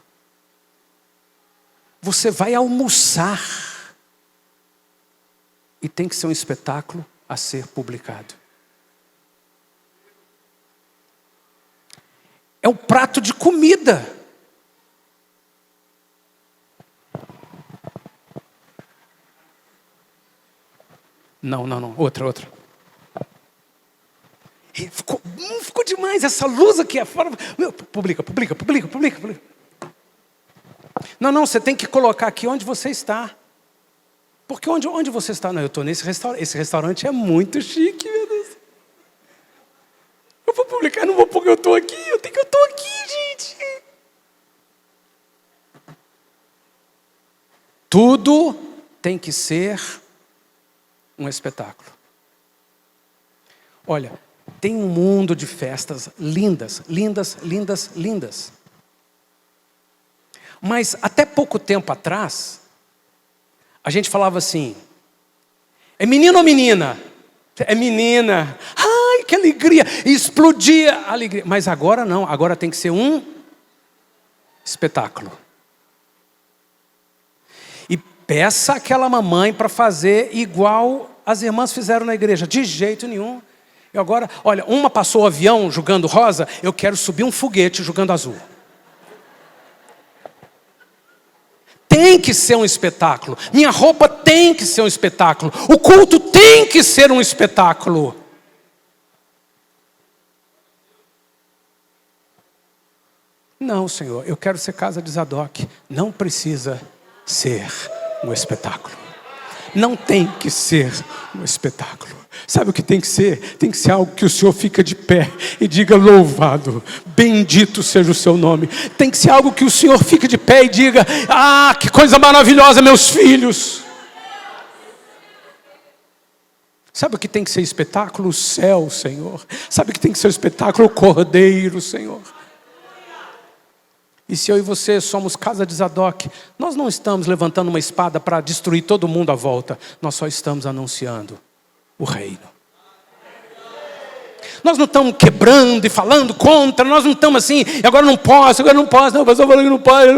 Você vai almoçar e tem que ser um espetáculo a ser publicado. É um prato de comida. Não. Outra. Ficou demais essa luz aqui afora. Publica. Não, você tem que colocar aqui onde você está. Porque onde você está? Não, eu estou nesse restaurante. Esse restaurante é muito chique, meu Deus. Eu vou publicar, não vou porque eu estou aqui. Eu estou aqui, gente. Tudo tem que ser um espetáculo. Olha, tem um mundo de festas lindas. Mas até pouco tempo atrás, a gente falava assim, é menino ou menina? É menina. Ai, que alegria. E explodia a alegria. Mas agora não, agora tem que ser um espetáculo. E peça aquela mamãe para fazer igual as irmãs fizeram na igreja. De jeito nenhum. E agora, olha, uma passou o avião jogando rosa, eu quero subir um foguete jogando azul. Tem que ser um espetáculo. Minha roupa tem que ser um espetáculo. O culto tem que ser um espetáculo. Não, Senhor, eu quero ser casa de Zadok. Não precisa ser um espetáculo. Não tem que ser um espetáculo. Sabe o que tem que ser? Tem que ser algo que o Senhor fica de pé e diga louvado, bendito seja o seu nome. Tem que ser algo que o Senhor fica de pé e diga, que coisa maravilhosa, meus filhos. Sabe o que tem que ser espetáculo? O céu, Senhor. Sabe o que tem que ser espetáculo? O Cordeiro, Senhor. E se eu e você somos casa de Zadok, nós não estamos levantando uma espada para destruir todo mundo à volta. Nós só estamos anunciando o reino. Nós não estamos quebrando e falando contra, nós não estamos assim, agora não posso, não, o pastor falou que não pode,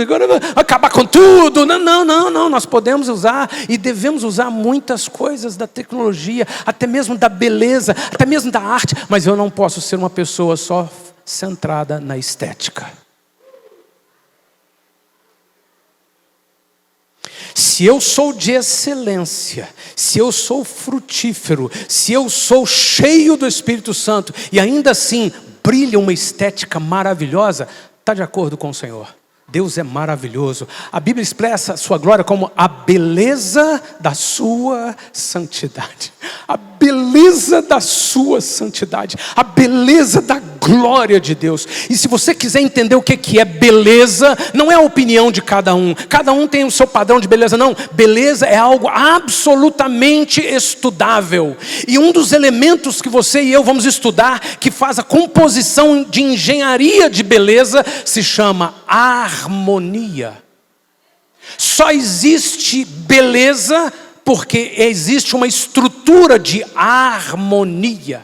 agora vai acabar com tudo. Não, nós podemos usar e devemos usar muitas coisas da tecnologia, até mesmo da beleza, até mesmo da arte, mas eu não posso ser uma pessoa só centrada na estética. Se eu sou de excelência, se eu sou frutífero, se eu sou cheio do Espírito Santo e ainda assim brilha uma estética maravilhosa, está de acordo com o Senhor. Deus é maravilhoso. A Bíblia expressa a sua glória como a beleza da sua santidade. A beleza da sua santidade. A beleza da glória de Deus. E se você quiser entender o que é beleza, não é a opinião de cada um. Cada um tem o seu padrão de beleza. Não, beleza é algo absolutamente estudável. E um dos elementos que você e eu vamos estudar, que faz a composição de engenharia de beleza, se chama harmonia. Só existe beleza porque existe uma estrutura de harmonia.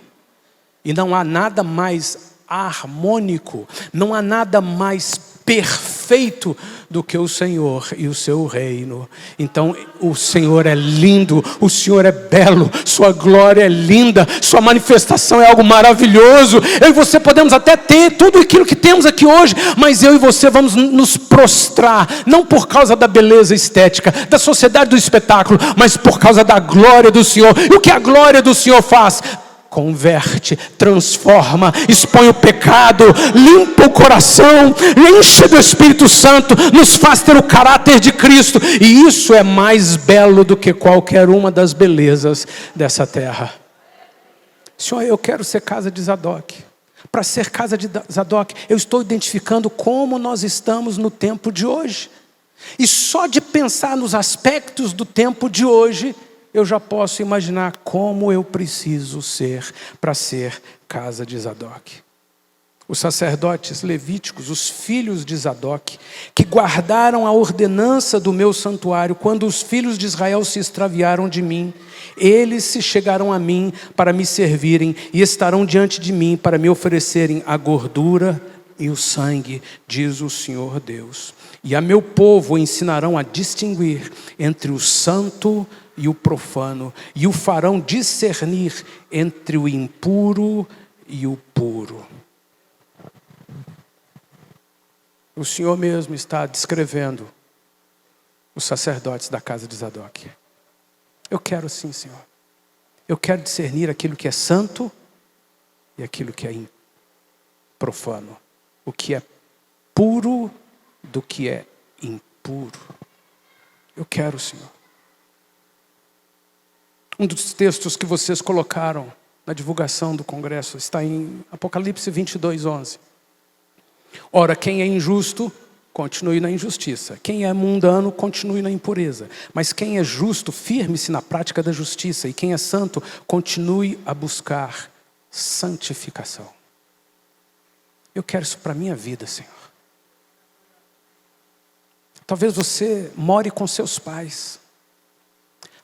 E não há nada mais harmônico, não há nada mais perfeito do que o Senhor e o seu reino. Então o Senhor é lindo, o Senhor é belo, sua glória é linda, sua manifestação é algo maravilhoso. Eu e você podemos até ter tudo aquilo que temos aqui hoje, mas eu e você vamos nos prostrar, não por causa da beleza estética, da sociedade do espetáculo, mas por causa da glória do Senhor. E o que a glória do Senhor faz? Converte, transforma, expõe o pecado, limpa o coração, enche do Espírito Santo, nos faz ter o caráter de Cristo. E isso é mais belo do que qualquer uma das belezas dessa terra. Senhor, eu quero ser casa de Zadok. Para ser casa de Zadok, eu estou identificando como nós estamos no tempo de hoje. E só de pensar nos aspectos do tempo de hoje, eu já posso imaginar como eu preciso ser para ser casa de Zadok. Os sacerdotes levíticos, os filhos de Zadok, que guardaram a ordenança do meu santuário, quando os filhos de Israel se extraviaram de mim, eles se chegaram a mim para me servirem e estarão diante de mim para me oferecerem a gordura e o sangue, diz o Senhor Deus. E a meu povo ensinarão a distinguir entre o santo e o profano, e o farão discernir entre o impuro e o puro. O Senhor mesmo está descrevendo os sacerdotes da casa de Zadok. Eu quero sim, Senhor. Eu quero discernir aquilo que é santo e aquilo que é profano. O que é puro do que é impuro. Eu quero, Senhor. Um dos textos que vocês colocaram na divulgação do congresso está em Apocalipse 22:11. Ora, quem é injusto, continue na injustiça. Quem é mundano, continue na impureza. Mas quem é justo, firme-se na prática da justiça. E quem é santo, continue a buscar santificação. Eu quero isso para a minha vida, Senhor. Talvez você more com seus pais.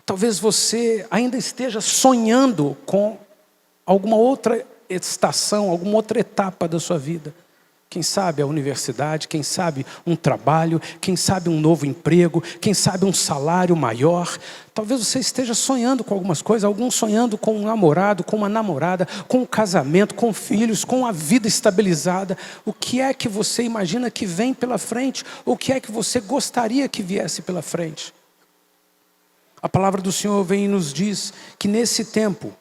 Talvez você ainda esteja sonhando com alguma outra estação, alguma outra etapa da sua vida. Quem sabe a universidade, quem sabe um trabalho, quem sabe um novo emprego, quem sabe um salário maior. Talvez você esteja sonhando com algumas coisas, alguns sonhando com um namorado, com uma namorada, com um casamento, com filhos, com a vida estabilizada. O que é que você imagina que vem pela frente? O que é que você gostaria que viesse pela frente? A palavra do Senhor vem e nos diz que nesse tempo,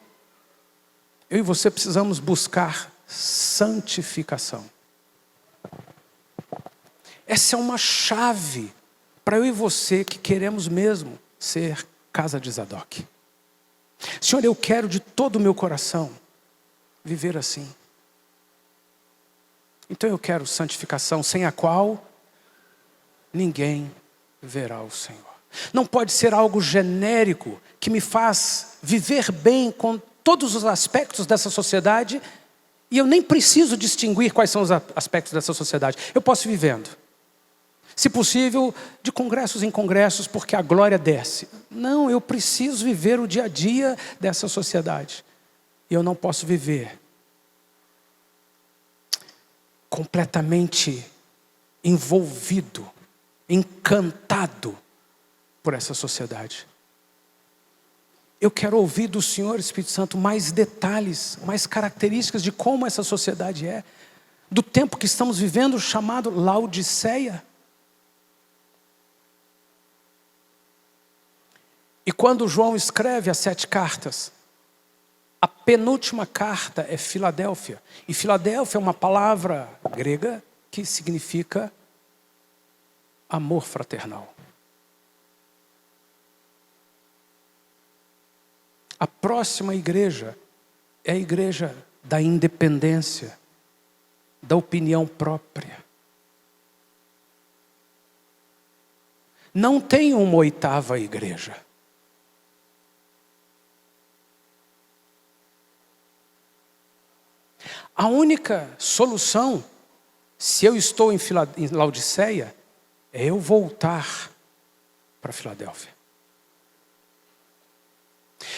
eu e você precisamos buscar santificação. Essa é uma chave para eu e você que queremos mesmo ser casa de Zadok. Senhor, eu quero de todo o meu coração viver assim. Então eu quero santificação, sem a qual ninguém verá o Senhor. Não pode ser algo genérico que me faz viver bem com todos os aspectos dessa sociedade E eu nem preciso distinguir quais são os aspectos dessa sociedade. Eu posso ir vivendo. Se possível, de congressos em congressos, porque a glória desce. Não, eu preciso viver o dia a dia dessa sociedade. E eu não posso viver completamente envolvido, encantado por essa sociedade. Eu quero ouvir do Senhor, Espírito Santo, mais detalhes, mais características de como essa sociedade é, do tempo que estamos vivendo, chamado Laodiceia. E quando João escreve as 7 cartas, a penúltima carta é Filadélfia. E Filadélfia é uma palavra grega que significa amor fraternal. A próxima igreja é a igreja da independência, da opinião própria. Não tem uma 8ª igreja. A única solução, se eu estou em Laodiceia, é eu voltar para Filadélfia.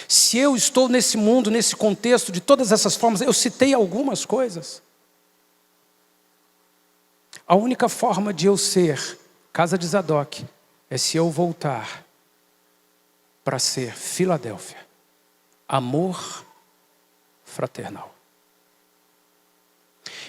Se eu estou nesse mundo, nesse contexto, de todas essas formas, eu citei algumas coisas. A única forma de eu ser casa de Zadok é se eu voltar para ser Filadélfia. Amor fraternal.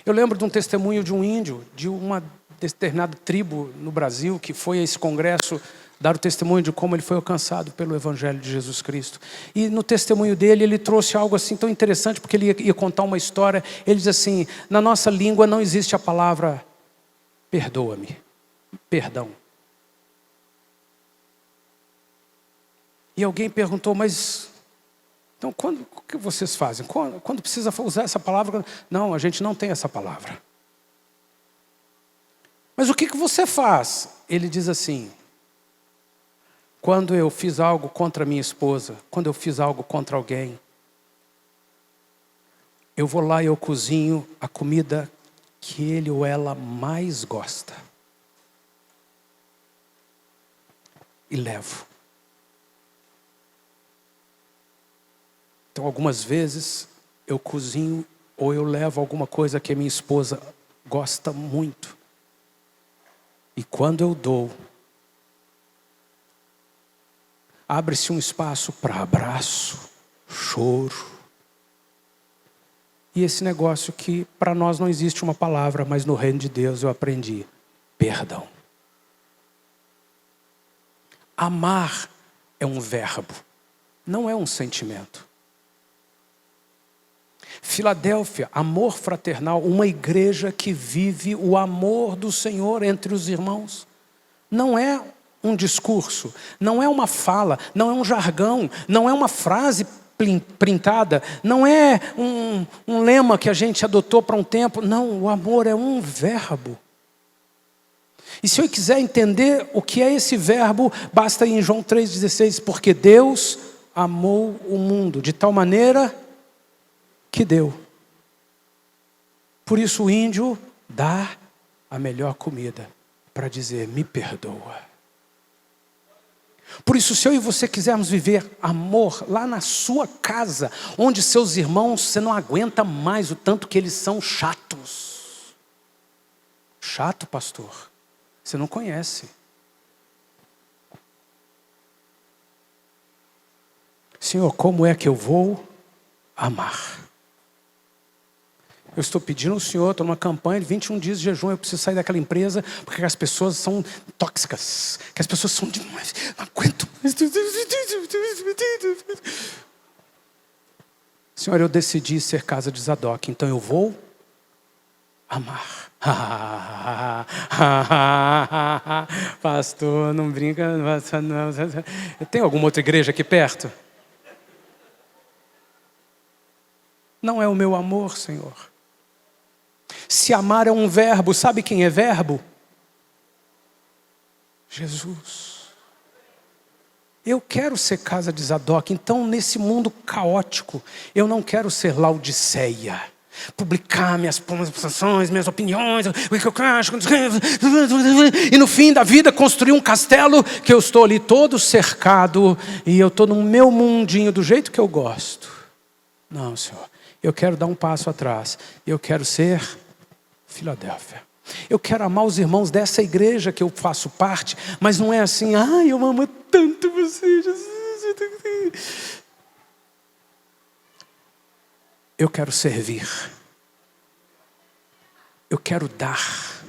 Eu lembro de um testemunho de um índio, de uma determinada tribo no Brasil, que foi a esse congresso dar o testemunho de como ele foi alcançado pelo Evangelho de Jesus Cristo. E no testemunho dele, ele trouxe algo assim tão interessante, porque ele ia contar uma história. Ele diz assim: na nossa língua não existe a palavra perdoa-me, perdão. E alguém perguntou, mas então o que vocês fazem? Quando precisa usar essa palavra? Não, a gente não tem essa palavra. Mas o que você faz? Ele diz assim: quando eu fiz algo contra minha esposa, quando eu fiz algo contra alguém, eu vou lá e eu cozinho a comida que ele ou ela mais gosta. E levo. Então, algumas vezes, eu cozinho ou eu levo alguma coisa que a minha esposa gosta muito. E quando eu dou, abre-se um espaço para abraço, choro. E esse negócio que para nós não existe uma palavra, mas no reino de Deus eu aprendi: perdão. Amar é um verbo, não é um sentimento. Filadélfia, amor fraternal, uma igreja que vive o amor do Senhor entre os irmãos. Não é um discurso, não é uma fala, não é um jargão, não é uma frase printada, não é um lema que a gente adotou para um tempo. Não, o amor é um verbo. E se eu quiser entender o que é esse verbo, basta ir em João 3,16, porque Deus amou o mundo de tal maneira que deu. Por isso o índio dá a melhor comida para dizer: me perdoa. Por isso, se eu e você quisermos viver amor lá na sua casa, onde seus irmãos, você não aguenta mais o tanto que eles são chatos. Chato, pastor? Você não conhece. Senhor, como é que eu vou amar? Eu estou pedindo ao Senhor, estou numa campanha de 21 dias de jejum, eu preciso sair daquela empresa, porque as pessoas são tóxicas, que as pessoas são demais, não aguento mais. Senhor, eu decidi ser casa de Zadok, então eu vou amar. Pastor, não brinca, não. Tem alguma outra igreja aqui perto? Não é o meu amor, Senhor. Se amar é um verbo, sabe quem é verbo? Jesus. Eu quero ser casa de Zadok, então nesse mundo caótico, eu não quero ser Laodiceia. publicar minhas posições, minhas opiniões, o que eu acho. E no fim da vida construir um castelo que eu estou ali todo cercado e eu estou no meu mundinho do jeito que eu gosto. Não, Senhor. Eu quero dar um passo atrás. Eu quero ser Filadélfia. Eu quero amar os irmãos dessa igreja que eu faço parte, mas não é assim, eu amo tanto você, Jesus. Eu quero servir. Eu quero dar.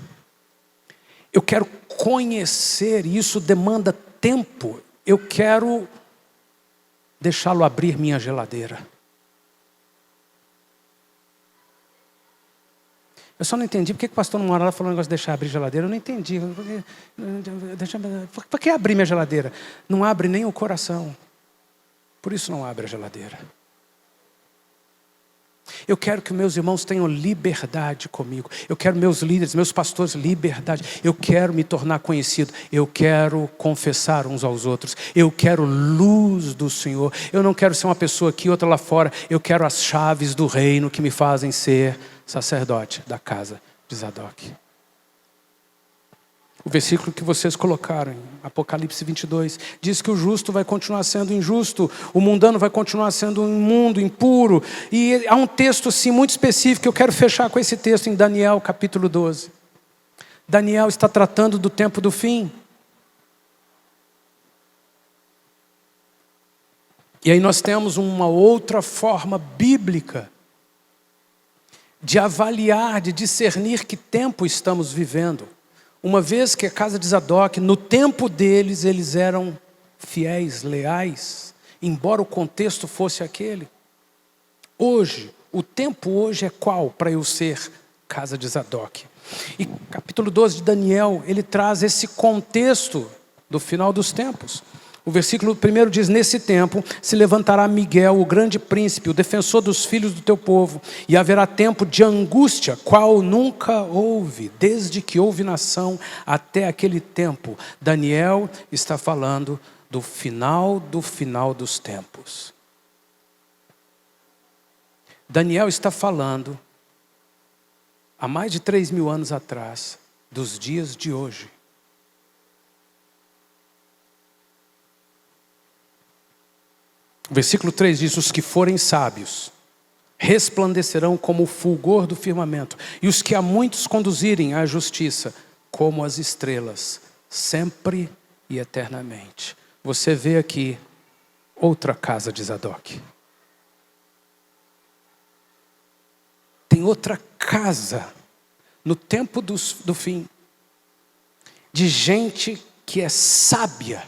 Eu quero conhecer, e isso demanda tempo. Eu quero deixá-lo abrir minha geladeira. Eu só não entendi porque o pastor não mora lá falando um negócio de deixar abrir geladeira. Eu não entendi. Por que abrir minha geladeira? Não abre nem o coração. Por isso não abre a geladeira. Eu quero que meus irmãos tenham liberdade comigo. Eu quero meus líderes, meus pastores, liberdade. Eu quero me tornar conhecido. Eu quero confessar uns aos outros. Eu quero luz do Senhor. Eu não quero ser uma pessoa aqui, outra lá fora. Eu quero as chaves do reino que me fazem ser sacerdote da casa de Zadok. O versículo que vocês colocaram, em Apocalipse 22, diz que o justo vai continuar sendo injusto, o mundano vai continuar sendo imundo, impuro. E há um texto assim muito específico, eu quero fechar com esse texto em Daniel capítulo 12. Daniel está tratando do tempo do fim. E aí nós temos uma outra forma bíblica de avaliar, de discernir que tempo estamos vivendo. Uma vez que a casa de Zadok, no tempo deles, eles eram fiéis, leais, embora o contexto fosse aquele. Hoje, o tempo hoje é qual para eu ser casa de Zadok? E capítulo 12 de Daniel, ele traz esse contexto do final dos tempos. O versículo 1 diz, nesse tempo se levantará Miguel, o grande príncipe, o defensor dos filhos do teu povo, e haverá tempo de angústia, qual nunca houve, desde que houve nação até aquele tempo. Daniel está falando do final dos tempos. Daniel está falando, há mais de 3.000 anos atrás, dos dias de hoje. O versículo 3 diz, os que forem sábios resplandecerão como o fulgor do firmamento, e os que a muitos conduzirem à justiça, como as estrelas, sempre e eternamente. Você vê aqui outra casa de Zadok. Tem outra casa no tempo do fim, de gente que é sábia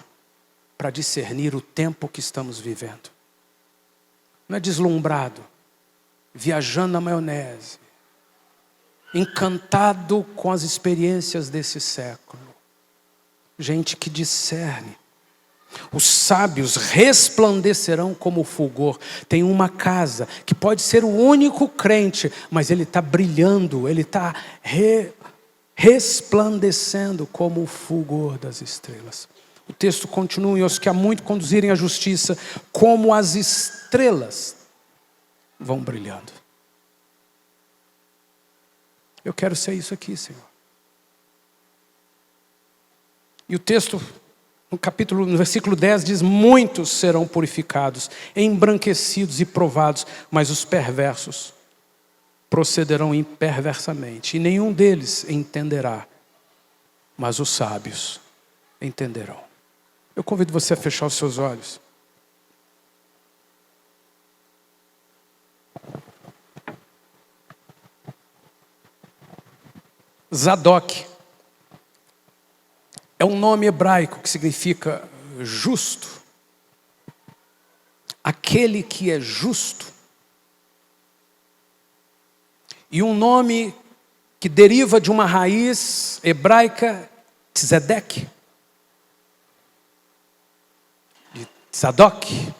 para discernir o tempo que estamos vivendo. Não é deslumbrado, viajando na maionese, encantado com as experiências desse século. Gente que discerne. Os sábios resplandecerão como o fulgor. Tem uma casa que pode ser o único crente, mas ele está brilhando, ele está resplandecendo como o fulgor das estrelas. O texto continua, e os que há muito conduzirem à justiça, como as estrelas, vão brilhando. Eu quero ser isso aqui, Senhor. E o texto, no versículo 10, diz, muitos serão purificados, embranquecidos e provados, mas os perversos procederão imperversamente, e nenhum deles entenderá, mas os sábios entenderão. Eu convido você a fechar os seus olhos. Zadok é um nome hebraico que significa justo. Aquele que é justo. E um nome que deriva de uma raiz hebraica, Tzedek. Zadok.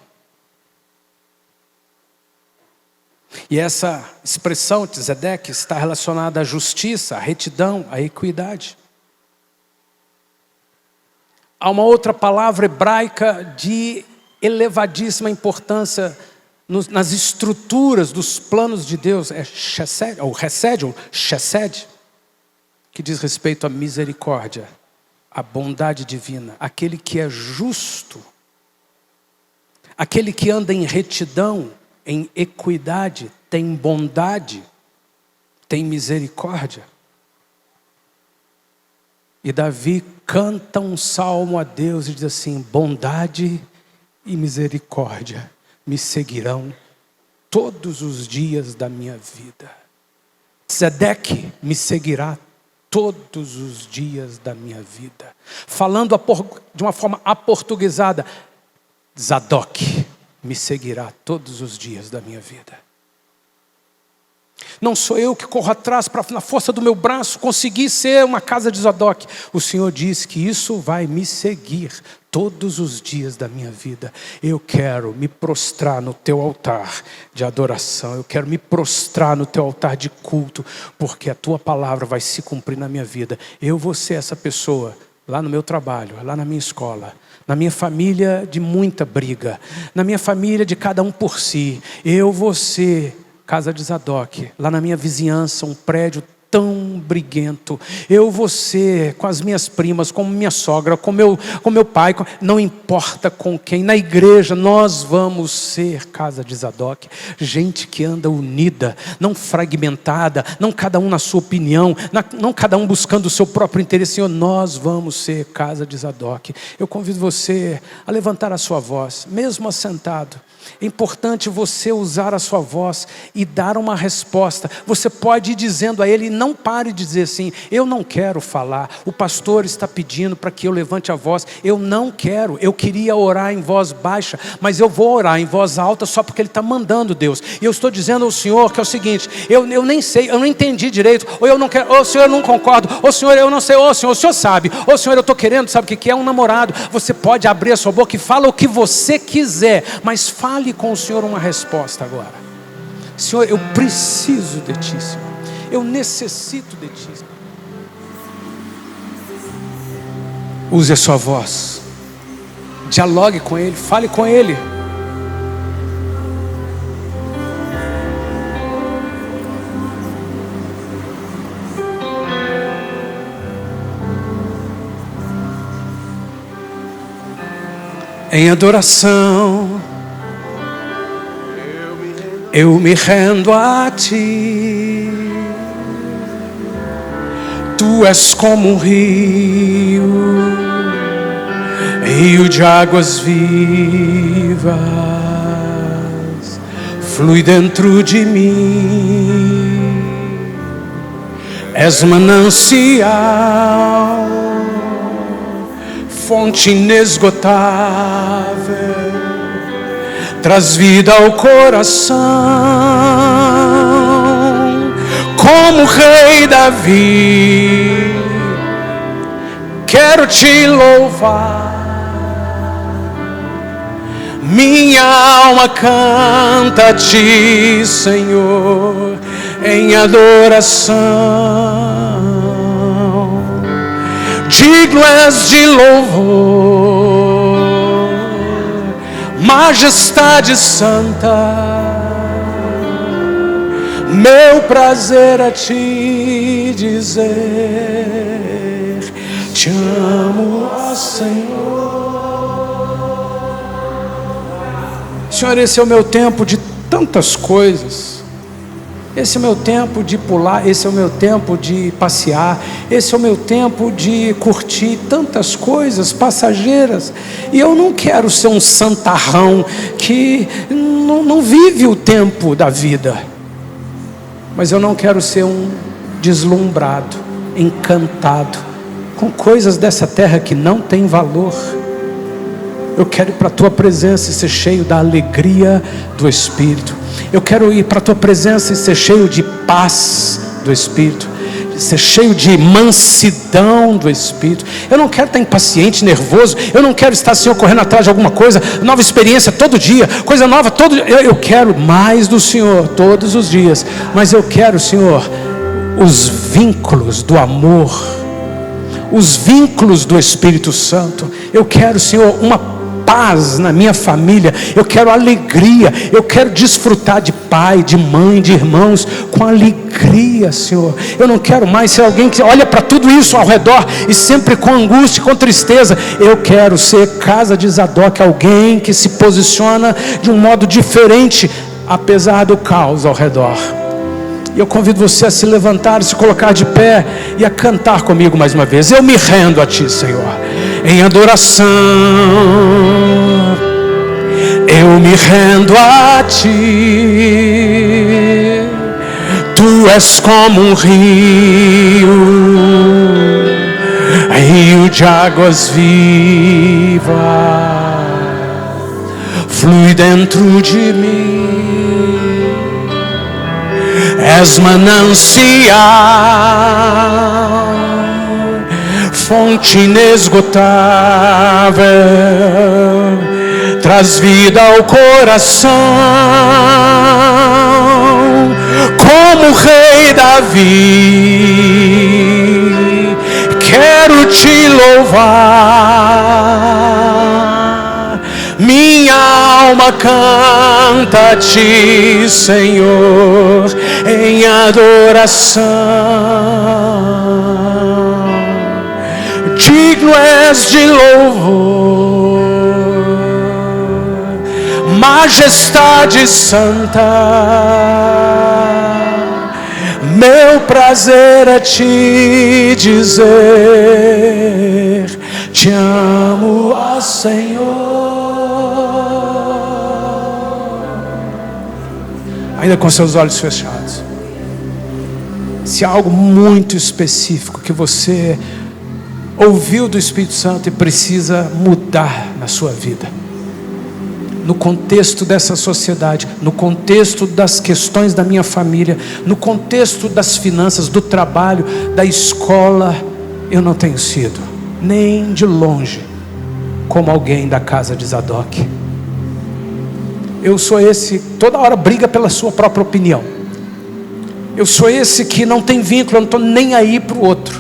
E essa expressão Tzedek está relacionada à justiça, à retidão, à equidade. Há uma outra palavra hebraica de elevadíssima importância nas estruturas dos planos de Deus, é chesed, ou resed, ou chesed, que diz respeito à misericórdia, à bondade divina. Aquele que é justo, aquele que anda em retidão, em equidade, tem bondade, tem misericórdia. E Davi canta um salmo a Deus e diz assim: bondade e misericórdia me seguirão todos os dias da minha vida. Zedeque me seguirá todos os dias da minha vida. Falando de uma forma aportuguesada, Zadok me seguirá todos os dias da minha vida. Não sou eu que corro atrás para, na força do meu braço, conseguir ser uma casa de Zadok. O Senhor diz que isso vai me seguir todos os dias da minha vida. Eu quero me prostrar no teu altar de adoração. Eu quero me prostrar no teu altar de culto, porque a tua palavra vai se cumprir na minha vida. Eu vou ser essa pessoa lá no meu trabalho, lá na minha escola, na minha família de muita briga, na minha família de cada um por si. Eu vou ser casa de Zadok, lá na minha vizinhança, um prédio tão briguento. Eu vou ser com as minhas primas, com minha sogra, com meu pai, não importa com quem. Na igreja nós vamos ser casa de Zadok, gente que anda unida, não fragmentada, não cada um na sua opinião, não cada um buscando o seu próprio interesse. Senhor, nós vamos ser casa de Zadok. Eu convido você a levantar a sua voz, mesmo assentado. É importante você usar a sua voz e dar uma resposta. Você pode ir dizendo a ele, não pare de dizer assim: eu não quero falar, o pastor está pedindo para que eu levante a voz. Eu não quero, eu queria orar em voz baixa, mas eu vou orar em voz alta só porque ele está mandando, Deus. E eu estou dizendo ao Senhor que é o seguinte: eu nem sei, eu não entendi direito, ou eu não quero, ou Senhor, eu não concordo, ou Senhor, eu não sei, ou Senhor, o Senhor sabe, ou Senhor, eu estou querendo, sabe o que é um namorado? Você pode abrir a sua boca e fala o que você quiser, mas fale com o Senhor uma resposta agora. Senhor, eu preciso de Ti, Senhor. Eu necessito de Ti, Senhor. Use a sua voz. Dialogue com Ele, fale com Ele. Em adoração eu me rendo a Ti. Tu és como um rio, rio de águas vivas, flui dentro de mim. És manancial, fonte inesgotável, traz vida ao coração. Como Rei Davi, quero Te louvar. Minha alma canta a Ti, Senhor, em adoração. Digno és de louvor, majestade santa. Meu prazer é Te dizer: Te amo, ó Senhor. Senhor, esse é o meu tempo de tantas coisas. Esse é o meu tempo de pular, esse é o meu tempo de passear, esse é o meu tempo de curtir tantas coisas passageiras. E eu não quero ser um santarrão que não vive o tempo da vida. Mas eu não quero ser um deslumbrado, encantado com coisas dessa terra que não tem valor. Eu quero ir para a Tua presença e ser cheio da alegria do Espírito. Eu quero ir para a Tua presença e ser cheio de paz do Espírito, ser cheio de mansidão do Espírito. Eu não quero estar impaciente, nervoso. Eu não quero estar, Senhor, correndo atrás de alguma coisa, nova experiência todo dia, coisa nova todo dia. Eu quero mais do Senhor todos os dias. Mas eu quero, Senhor, os vínculos do amor, os vínculos do Espírito Santo. Eu quero, Senhor, uma paz na minha família, eu quero alegria, eu quero desfrutar de pai, de mãe, de irmãos, com alegria, Senhor. Eu não quero mais ser alguém que olha para tudo isso ao redor e sempre com angústia, com tristeza. Eu quero ser casa de Zadok, alguém que se posiciona de um modo diferente, apesar do caos ao redor. E eu convido você a se levantar, se colocar de pé e a cantar comigo mais uma vez. Eu me rendo a Ti, Senhor, em adoração. Eu me rendo a Ti. Tu és como um rio de águas vivas, flui dentro de mim. És manancial, fonte inesgotável, traz vida ao coração, como o rei Davi. Quero te louvar, minha alma canta a Ti, Senhor, em adoração. Digno és de louvor, majestade santa. Meu prazer é Te dizer: Te amo, ó Senhor. Ainda com seus olhos fechados, se há algo muito específico que você ouviu do Espírito Santo e precisa mudar na sua vida, no contexto dessa sociedade, no contexto das questões da minha família, no contexto das finanças, do trabalho, da escola, eu não tenho sido, nem de longe, como alguém da casa de Zadok. Eu sou esse, toda hora briga pela sua própria opinião. Eu sou esse que não tem vínculo, eu não estou nem aí para o outro.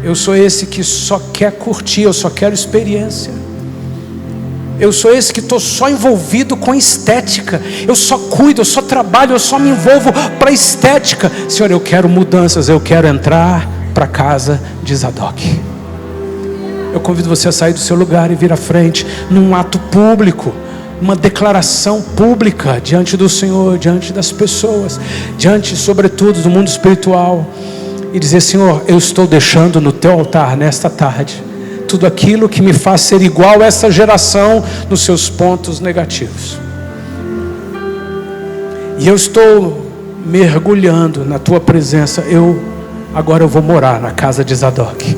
Eu sou esse que só quer curtir, eu só quero experiência. Eu sou esse que estou só envolvido com estética. Eu só cuido, eu só trabalho, eu só me envolvo para estética. Senhor, eu quero mudanças, eu quero entrar para a casa de Zadok. Eu convido você a sair do seu lugar e vir à frente, num ato público, uma declaração pública diante do Senhor, diante das pessoas, diante sobretudo do mundo espiritual, e dizer: Senhor, eu estou deixando no Teu altar nesta tarde tudo aquilo que me faz ser igual a essa geração nos seus pontos negativos, e eu estou mergulhando na Tua presença. Agora eu vou morar na casa de Zadok,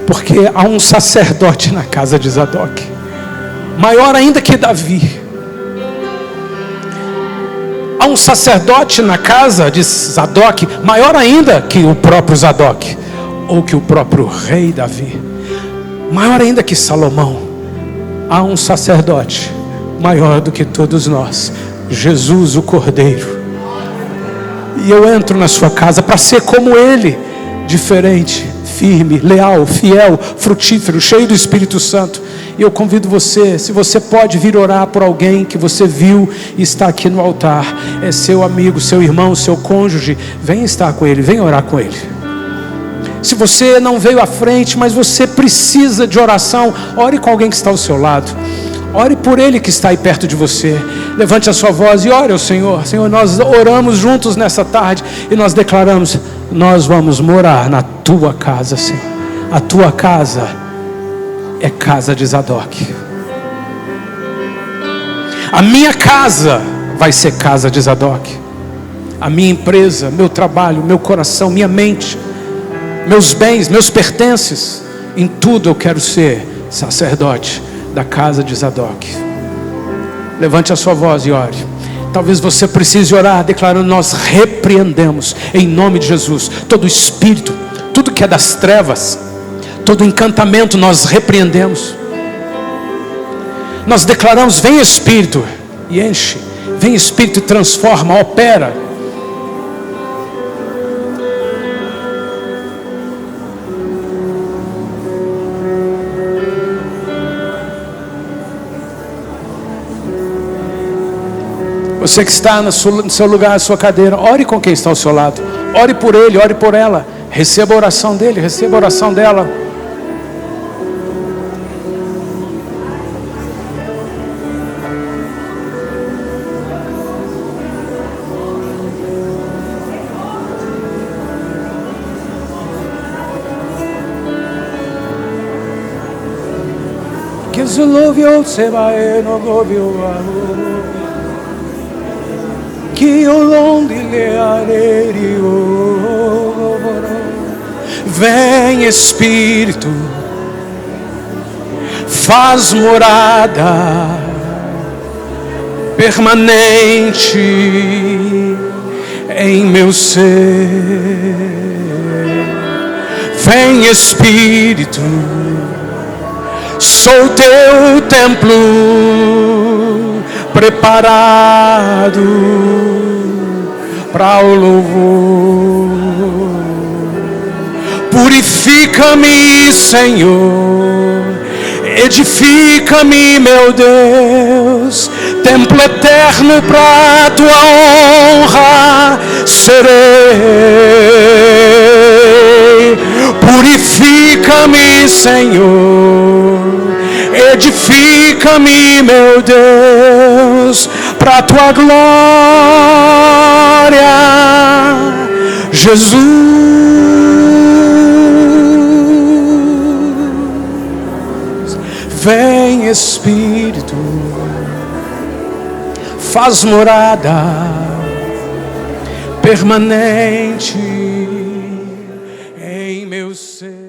porque há um sacerdote na casa de Zadok, maior ainda que Davi. Há um sacerdote na casa de Zadok, maior ainda que o próprio Zadok, ou que o próprio rei Davi, maior ainda que Salomão. Há um sacerdote maior do que todos nós, Jesus o Cordeiro. E eu entro na sua casa para ser como Ele, diferente, firme, leal, fiel, frutífero, cheio do Espírito Santo. E eu convido você, se você pode vir orar por alguém que você viu e está aqui no altar, é seu amigo, seu irmão, seu cônjuge, vem estar com ele, vem orar com ele. Se você não veio à frente, mas você precisa de oração, ore com alguém que está ao seu lado. Ore por ele que está aí perto de você. Levante a sua voz e ore ao Senhor. Senhor, nós oramos juntos nessa tarde e nós declaramos: nós vamos morar na Tua casa, Senhor. A Tua casa é casa de Zadok. A minha casa vai ser casa de Zadok. A minha empresa, meu trabalho, meu coração, minha mente, meus bens, meus pertences, em tudo eu quero ser sacerdote da casa de Zadok. Levante a sua voz e ore. Talvez você precise orar declarando: nós repreendemos em nome de Jesus todo espírito, tudo que é das trevas, todo encantamento nós repreendemos. Nós declaramos: vem Espírito e enche, vem Espírito e transforma, opera. Você que está no seu lugar, na sua cadeira, ore com quem está ao seu lado. Ore por ele, ore por ela. Receba a oração dele, receba a oração dela. Que se lovio se vai no govio que o longe lhe arerio. Vem Espírito, faz morada permanente em meu ser. Vem Espírito, sou teu templo preparado para o louvor. Purifica-me, Senhor, edifica-me, meu Deus, templo eterno para tua honra serei. Purifica-me, Senhor, edifica-me, meu Deus, para tua glória, Jesus. Vem Espírito, faz morada permanente em meu ser.